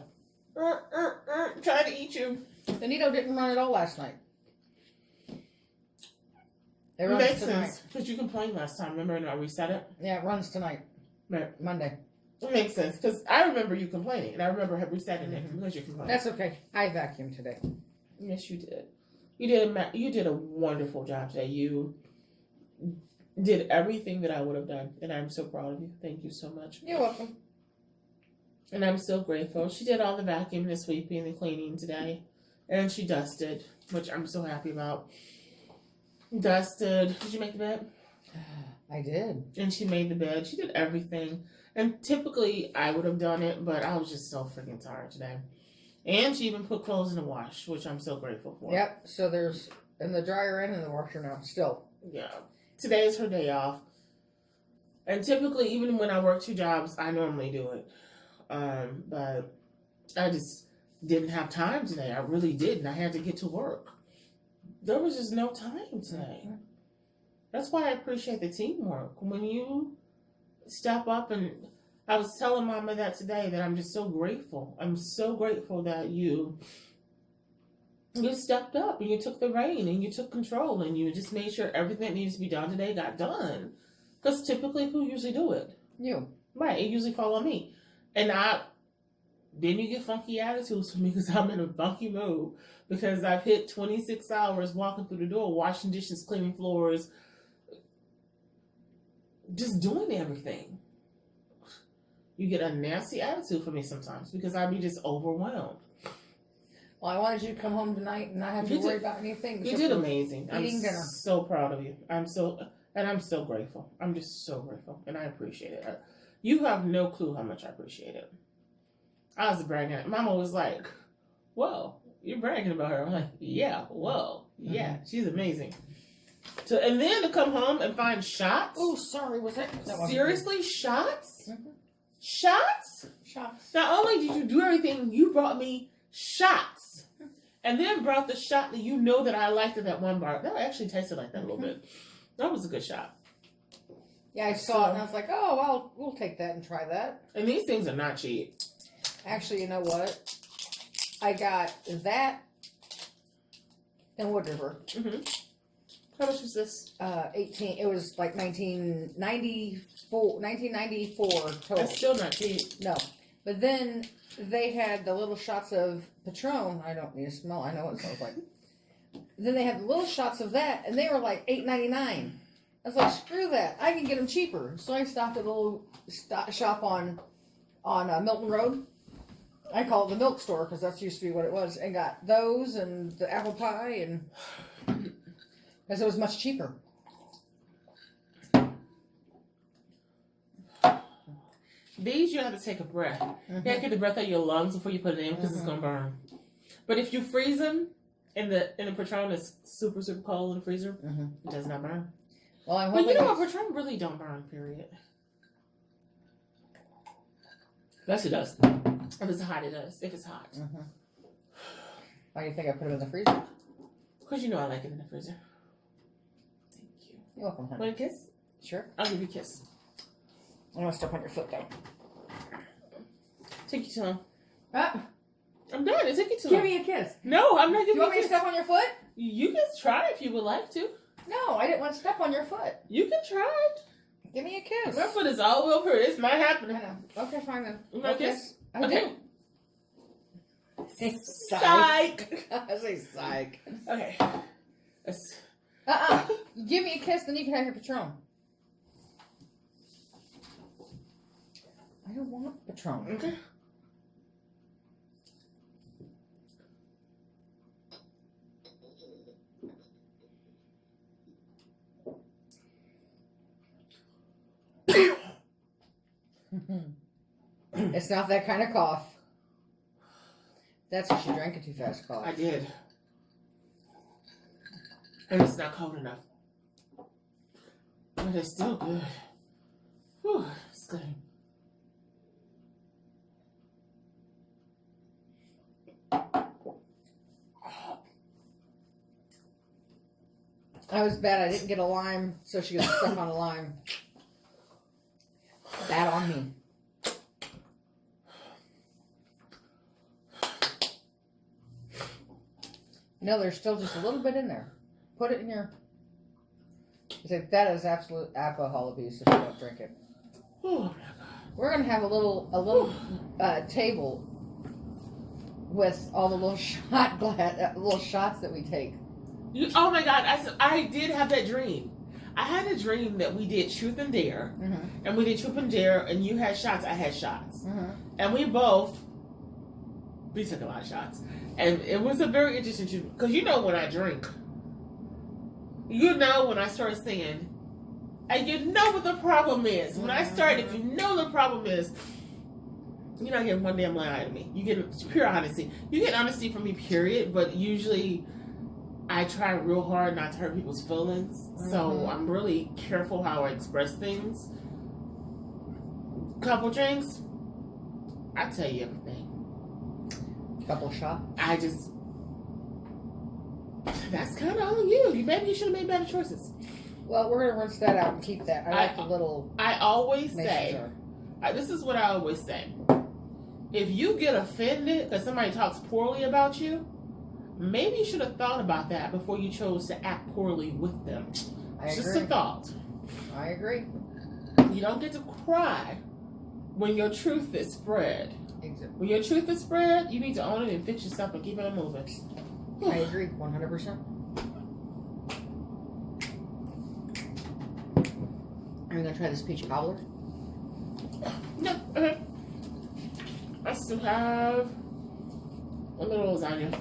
trying to eat you. the Nito didn't run at all last night. It It runs makes tonight. sense. Because you complained last time, remember? And I reset it. Yeah, it runs tonight. Right. Monday. It makes sense. Because I remember you complaining. And I remember resetting it because you complained. That's okay. I vacuumed today. Yes, you did. You did a wonderful job today. You did everything that I would have done. And I'm so proud of you. Thank you so much. You're welcome. And I'm so grateful. She did all the vacuuming, the sweeping, the cleaning today. And she dusted, which I'm so happy about. Dusted. Did you make the bed? I did. And she made the bed. She did everything. And typically I would have done it, but I was just so freaking tired today. And she even put clothes in the wash, which I'm so grateful for. Yep. So there's in the dryer and in the washer now. Still. Yeah. Today is her day off. And typically, even when I work 2 jobs, I normally do it. But I just didn't have time today. I really didn't. I had to get to work. There was just no time today. That's why I appreciate the teamwork. When you step up, and I was telling Mama that today, that I'm just so grateful. I'm so grateful that you stepped up and you took the reign and you took control and you just made sure everything that needs to be done today got done. Because typically, who usually do it? You. Right, it usually fall on me. And then you get funky attitudes from me because I'm in a funky mood. Because I've hit 26 hours walking through the door, washing dishes, cleaning floors, just doing everything. You get a nasty attitude from me sometimes because I be just overwhelmed. Well, I wanted you to come home tonight and not have to You worry did- about anything. You except did for amazing. I'm eating dinner. so proud of you. I'm so grateful. I'm just so grateful, and I appreciate it. You have no clue how much I appreciate it. I was bragging. Mama was like, "Whoa, you're bragging about her." I'm like, "Yeah, whoa, yeah, she's amazing." So, and then to come home and find shots. Oh, sorry. Was that wasn't Seriously, shots? Mhm. Shots? good. Shots. Not only did you do everything, you brought me shots. And then brought the shot that you know that I liked at that one bar. That actually tasted like that a little bit. That was a good shot. Yeah, I saw it and I was like, oh, well, we'll take that and try that. And these things are not cheap. Actually, you know what? I got that in Wood River. Mm-hmm. How much was this? 18. It was like 1994 total. That's still not cheap. No. But then they had the little shots of Patron. I don't need to smell. I know what it smells like. Then they had the little shots of that, and they were like $8.99. I was like, screw that. I can get them cheaper. So I stopped at a little shop on Milton Road. I call it the milk store because that's used to be what it was. And got those and the apple pie, and because it was much cheaper. These, you have to take a breath. You have to get the breath out of your lungs before you put it in because it's going to burn. But if you freeze them, and the Patron is super, super cold in the freezer, it does not burn. Well, I'm But hoping you know what? Patron really don't burn, period. Yes, it does. If it's hot, it does. If it's hot. Why do you think I put them in the freezer? Because you know I like it in the freezer. Thank you. You're welcome, honey. Want a kiss? Sure. I'll give you a kiss. I'm gonna step on your foot though. Take you too long. Ah, I'm done. It took you too give long. me a kiss. No, I'm not Do giving you want you me a to kiss. step on your foot? You can try if you would like to. No, I didn't want to step on your foot. You can try. Give me a kiss. My foot is all over. It's not I happening. know. Okay, fine then. You want a Okay. kiss? I Okay. do. Psych. I say psych. Okay. Let's... Give me a kiss, then you can have your Patron. I don't want Patron. Okay. It's not that kind of cough. That's if you drank it too fast cough. I did. And it's not cold enough. But it's still good. Whew, it's good. I was bad. I didn't get a lime, so she got stuck on a lime. Bad on me. No, there's still just a little bit in there. Put it in your. It's like that is absolute alcohol abuse if you don't drink it. Oh, We're gonna have a little table with all the little little shots that we take. oh my God! I did have that dream. I had a dream that we did Truth and Dare, Mm-hmm. and we did Truth and Dare, and you had shots, I had shots, Mm-hmm. and we took a lot of shots, and it was a very interesting dream because you know when I drink, you know when I start singing, and you know what the problem is. When I start, if you know the problem is, you're not getting one damn lie out of me. You get pure honesty. You get honesty from me, period. But usually, I try real hard not to hurt people's feelings. So I'm really careful how I express things. Couple drinks, I tell you everything. Couple shots. That's kind of on you. Maybe you should have made better choices. Well, we're gonna rinse that out and keep that. I like the little. I always mason say, jar. this is what I always say. If you get offended because somebody talks poorly about you, maybe you should have thought about that before you chose to act poorly with them. I It's agree. just a thought. I agree. You don't get to cry when your truth is spread. Exactly. When your truth is spread, you need to own it and fix yourself and keep on moving. I agree 100%. Are you gonna try this peach cobbler? No. Okay. I still have a little lasagna.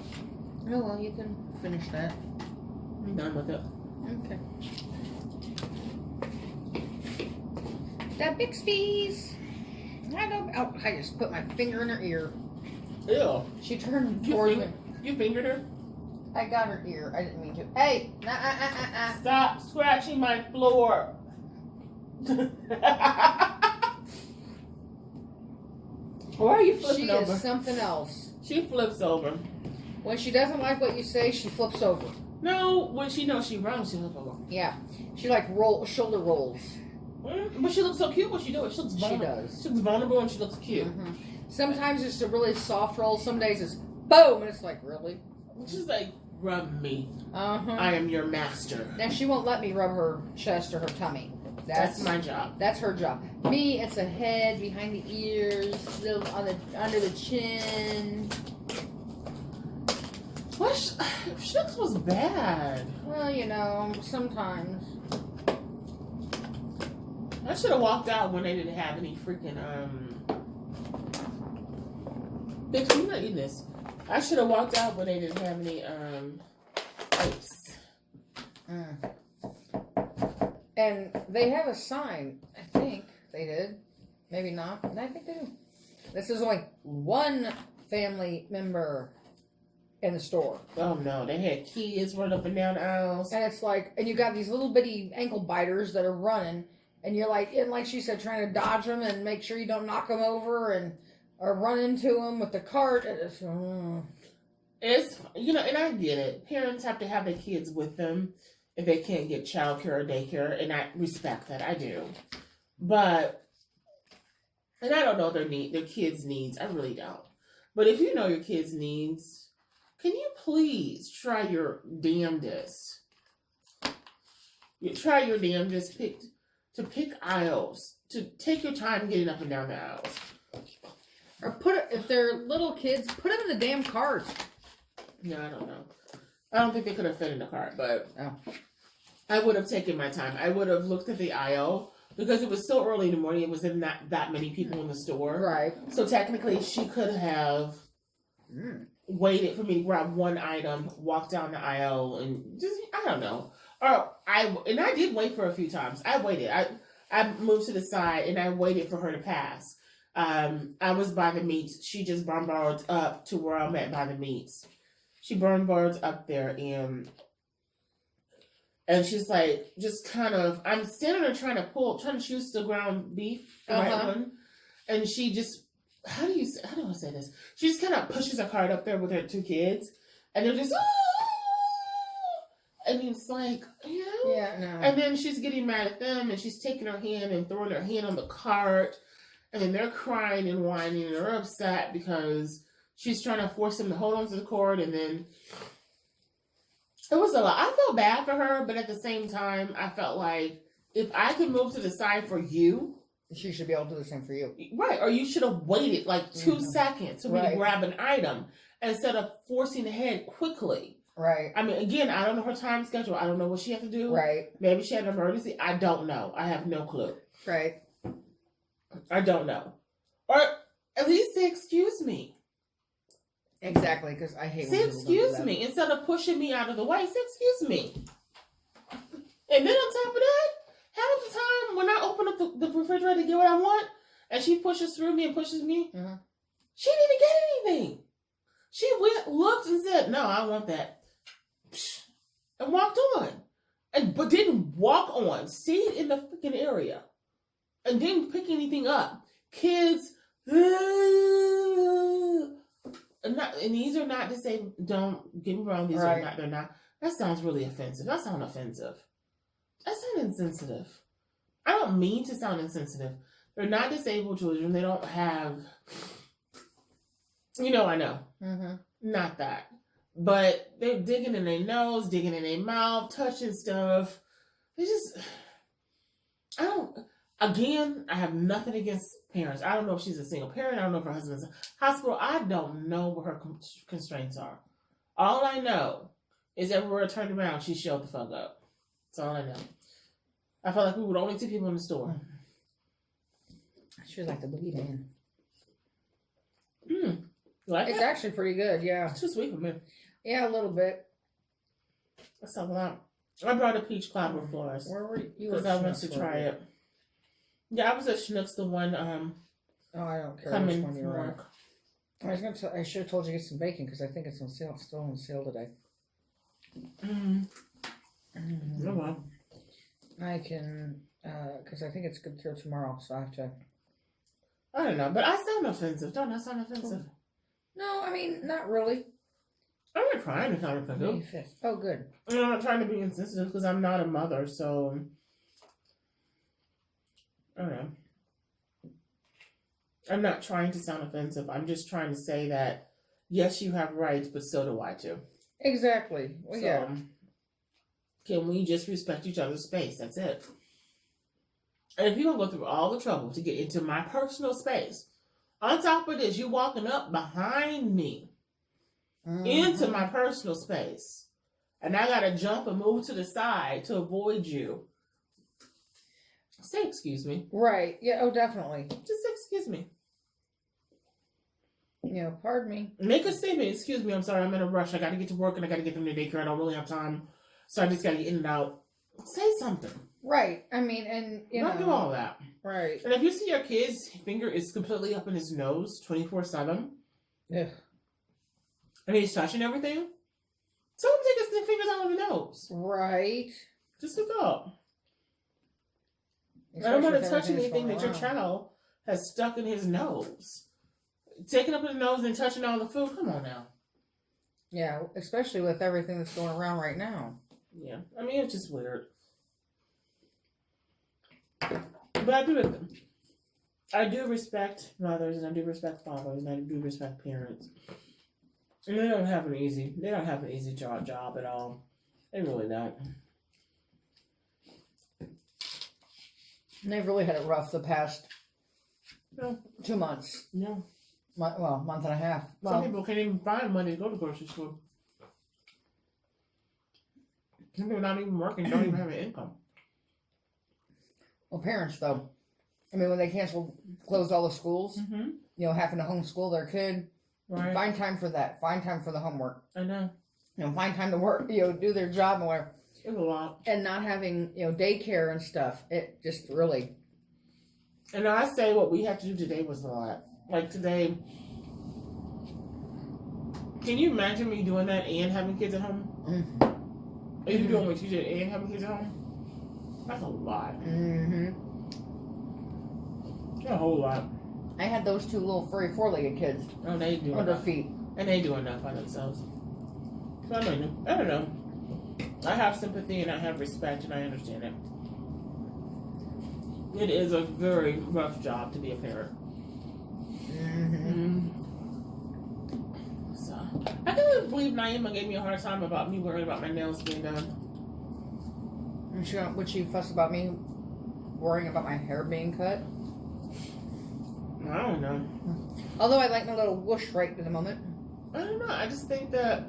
Oh well, you can finish that. I'm done with it. Okay. The Bixby's. I don't. Oh, I just put my finger in her ear. Ew. She turned You, towards me. you fingered her? I got her ear. I didn't mean to. Hey! Stop scratching my floor. Why are you flipping She over? is something else. She flips over. When she doesn't like what you say, she flips over. No, when she knows she's wrong, she flips over. Yeah. She like shoulder rolls. But she looks so cute when she do it. She looks She vulnerable. does. She looks vulnerable and she looks cute. Mm-hmm. Sometimes it's a really soft roll. Some days it's boom, and it's like, really? She's like, rub me. Uh-huh. I am your master. Now she won't let me rub her chest or her tummy. That's my job. That's her job. Me, it's a head, behind the ears, under the chin. What? Shucks was bad. Well, you know, sometimes. I should have walked out when they didn't have any freaking Bitch, you're not eating this. I should have walked out when they didn't have any ice. And they have a sign. I think they did. Maybe not. I think they do. This is only one family member in the store. Oh no, they had kids running up and down the aisles. And it's like, and you got these little bitty ankle biters that are running, and you're like, and like she said, trying to dodge them and make sure you don't knock them over and or run into them with the cart. It's, you know, and I get it. Parents have to have their kids with them if they can't get childcare or daycare, and I respect that. I do, but and I don't know their kids' needs. I really don't. But if you know your kids' needs, can you please try your damnedest? You try your damnedest to pick aisles, to take your time getting up and down the aisles. Or if they're little kids, put them in the damn cart. No, I don't know. I don't think they could have fit in the cart, but Oh. I would have taken my time. I would have looked at the aisle because it was so early in the morning. It wasn't that many people in the store. Right. So technically, she could have waited for me to grab one item, walk down the aisle, and just, I don't know. Or I did wait for a few times. I waited. I moved to the side and I waited for her to pass. I was by the meats. She just bombarded up to where I'm at by the meats. She bombarded up there, and And she's like, just kind of, I'm standing there trying to choose the ground beef, the right one. And she just, how do I say this? She just kind of pushes her cart up there with her 2 kids. And they're just, and it's like, you know? Yeah, no. And then she's getting mad at them, and she's taking her hand and throwing her hand on the cart. And then they're crying and whining, and they're upset because she's trying to force them to hold on to the cord. And then it was a lot. I felt bad for her, but at the same time, I felt like if I could move to the side for you, she should be able to do the same for you. Right, or you should have waited like 2 seconds for me to grab an item instead of forcing ahead quickly. Right. I mean, again, I don't know her time schedule. I don't know what she had to do. Right. Maybe she had an emergency. I don't know. I have no clue. Right. I don't know. Or at least say, excuse me. Exactly, because I hate say, when people don't do excuse that. me. Instead of pushing me out of the way, say, excuse me. And then on top of that, half the time when I open up the refrigerator to get what I want, and she pushes through me and pushes me, she didn't even get anything. She went, looked, and said, no, I want that. And walked on. But didn't walk on. Stayed in the freaking area. And didn't pick anything up. Kids, and these are not to say, don't get me wrong, these are not, they're not. That sounds really offensive. That sounds offensive. That sounds insensitive. I don't mean to sound insensitive. They're not disabled children. They don't have, I know. Not that. But they're digging in their nose, digging in their mouth, touching stuff. They just, I have nothing against parents. I don't know if she's a single parent. I don't know if her husband's in hospital. I don't know what her constraints are. All I know is everywhere I turned around, she showed the fuck up. That's all I know. I felt like we were the only 2 people in the store. She was like the boogie man. Like it's it? actually pretty good, yeah. It's too sweet for me. Yeah, a little bit. That's a lot. I brought a peach cloud with flowers. Where were you? Because I wanted to try it. Yeah, I was at Schnucks, the one oh, I don't care coming which one from you're at. work. I was gonna. I should have told you to get some bacon because I think it's on sale. Still on sale today. Oh, well. I can, because I think it's good till tomorrow, so I have to. I don't know, but I sound offensive. Don't I sound offensive? No, I mean not really. I'm not trying to sound offensive. May 5th. Oh, good. I'm not trying to be insensitive because I'm not a mother, so I don't know. I'm not trying to sound offensive. I'm just trying to say that yes, you have rights, but so do I too. Exactly. Well, So, yeah. can we just respect each other's space? That's it. And if you don't go through all the trouble to get into my personal space, on top of this, you walking up behind me into my personal space, and I gotta jump and move to the side to avoid you. Say excuse me. Right. Yeah. Oh, definitely. Just excuse me. Yeah. Pardon me. Make a statement. Excuse me. I'm sorry. I'm in a rush. I gotta get to work and I gotta get them to daycare. I don't really have time, so I just gotta get in and out. Say something. Right. I mean, and you Don't know. do all that. Right. And if you see your kid's finger is completely up in his nose 24/7, Yeah. and he's touching everything, tell him to take his fingers out of the nose. Right. Just look up. I Especially don't want with to touch everything that's anything going that your around. child has stuck in his nose. Taking up his nose and touching all the food. Come on now. Yeah, especially with everything that's going around right now. Yeah, I mean it's just weird. But I do respect mothers, and I do respect fathers, and I do respect parents. And they don't have an easy job at all. They really don't. And they've really had it rough the past No. 2 months. No. Month and a half. Some people can't even find money to go to the grocery store. Some people not even working, don't even have an income. Well, parents though. I mean, when they closed all the schools, you know, having to homeschool their kid, Right. find time for that. Find time for the homework. I know. You know, find time to work. You know, do their job and whatever. It's a lot. And not having daycare and stuff. It just really. And I say what we had to do today was a lot. Like today, can you imagine me doing that and having kids at home? Are you doing with TJ and having kids at home? That's a lot. Mm-hmm. A whole lot. I had those two little furry four-legged kids Oh, they do on their enough. feet. And they do enough by themselves. So I don't know. I have sympathy and I have respect and I understand it. It is a very rough job to be a parent. Mm-hmm. So I can't believe Naima gave me a hard time about me worrying about my nails being done. And would she fuss about me worrying about my hair being cut? I don't know. Although I like my little whoosh right at the moment. I don't know. I just think that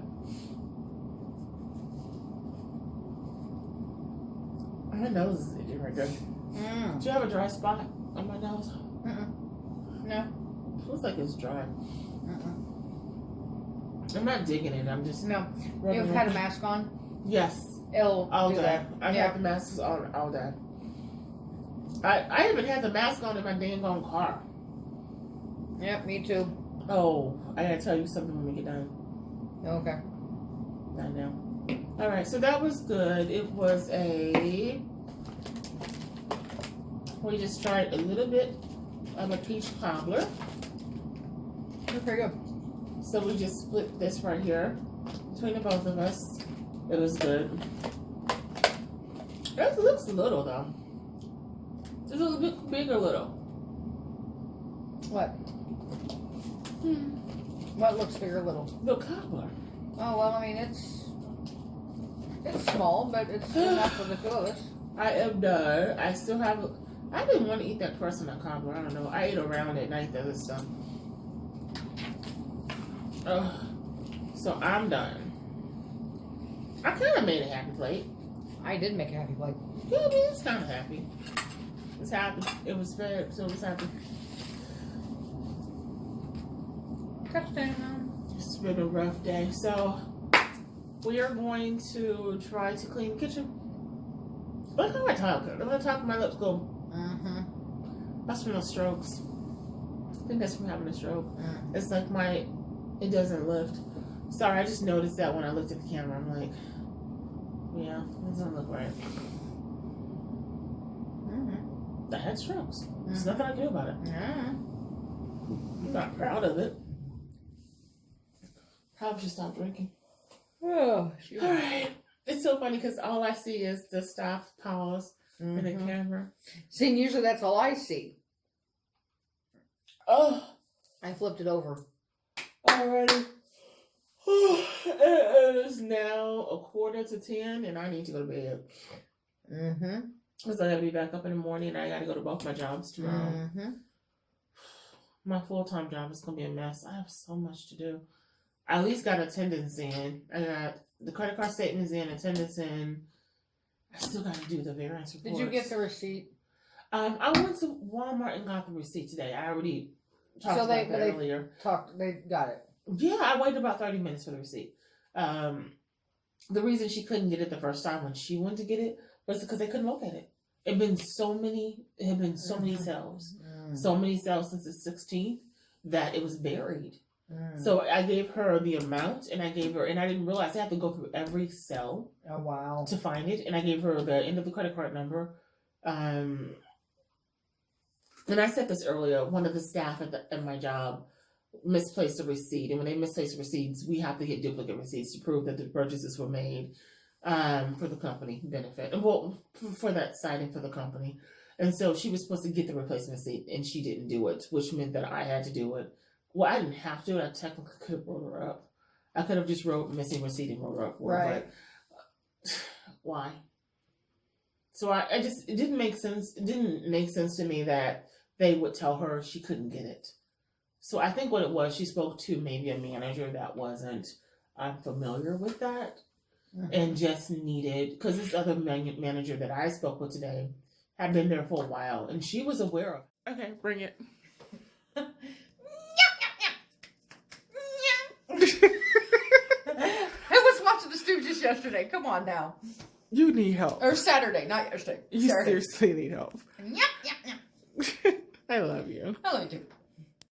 my nose is itchy right there. Mm. Do you have a dry spot on my nose? No. Feels like it's dry. Mm-mm. I'm not digging it. I'm just No. rubbing You've it. had a mask on? Yes, It'll all do day. that. I've Yeah. had the masks on all day. I even had the mask on in my dang on car. Yep, me too. Oh, I gotta tell you something when we get done. Okay. Not now. All right, so that was good. It was we just tried a little bit of a peach cobbler. That's pretty good. So we just split this right here between the both of us. It was good. It looks little though. It's a little bit bigger little. What? What looks bigger little? The cobbler. Oh, well, I mean, it's small, but it's enough for the two of us. I am done. I still have. I didn't want to eat that crust on the cobbler. I don't know. I ate around it and I ate the other stuff. So I'm done. I kind of made a happy plate. I did make a happy plate. Yeah, I mean, it's kind of happy. It's happy. It was fed, so it was happy. Touchdown. It's been a rough day. So we are going to try to clean the kitchen. Look how I talk. Look how the top of my lips go. Mm-hmm. That's from those strokes. I think that's from having a stroke. Mm. It's like it doesn't lift. Sorry, I just noticed that when I looked at the camera. I'm like, yeah, it doesn't look right. Mm-hmm. I had strokes. There's Mhm. nothing I can do about it. Mm-hmm. I'm not proud of it. Probably should stop drinking. Oh, shoot. All right. It's so funny because all I see is the stop, pause, and the Mhm. camera. See, and usually that's all I see. Oh, I flipped it over. already. It is now 9:45, and I need to go to bed. Mm-hmm. Because I gotta be back up in the morning, and I gotta go to both my jobs tomorrow. Mm-hmm. My full-time job is gonna be a mess. I have so much to do. I at least got attendance in. I got the credit card statements in, attendance in. I still gotta do the variance reports. Did you get the receipt? I went to Walmart and got the receipt today. I already talked So about that earlier. They got it. Yeah, I waited about 30 minutes for the receipt. The reason she couldn't get it the first time when she went to get it was because they couldn't locate it. It had been so many sales. Mm. So many sales since the 16th that it was buried. Mm. So I gave her the amount and I didn't realize I have to go through every cell Oh, wow. to find it. And I gave her the end of the credit card number. And I said this earlier, one of the staff at my job misplaced a receipt. And when they misplace receipts, we have to get duplicate receipts to prove that the purchases were made for the company benefit. Well, for that site and for the company. And so she was supposed to get the replacement receipt and she didn't do it, which meant that I had to do it. Well, I didn't have to. I technically could have wrote her up. I could have just wrote missing receipt and wrote her up. Right. But why? So it didn't make sense. It didn't make sense to me that they would tell her she couldn't get it. So I think what it was, she spoke to maybe a manager that wasn't familiar with that and just needed, because this other manager that I spoke with today had been there for a while and she was aware of it. Okay, bring it. I was watching the Stooges yesterday. Come on now. You need help. Or Saturday, not yesterday. You Saturday. seriously need help. Yep, yep, yep. I love you. I love you too.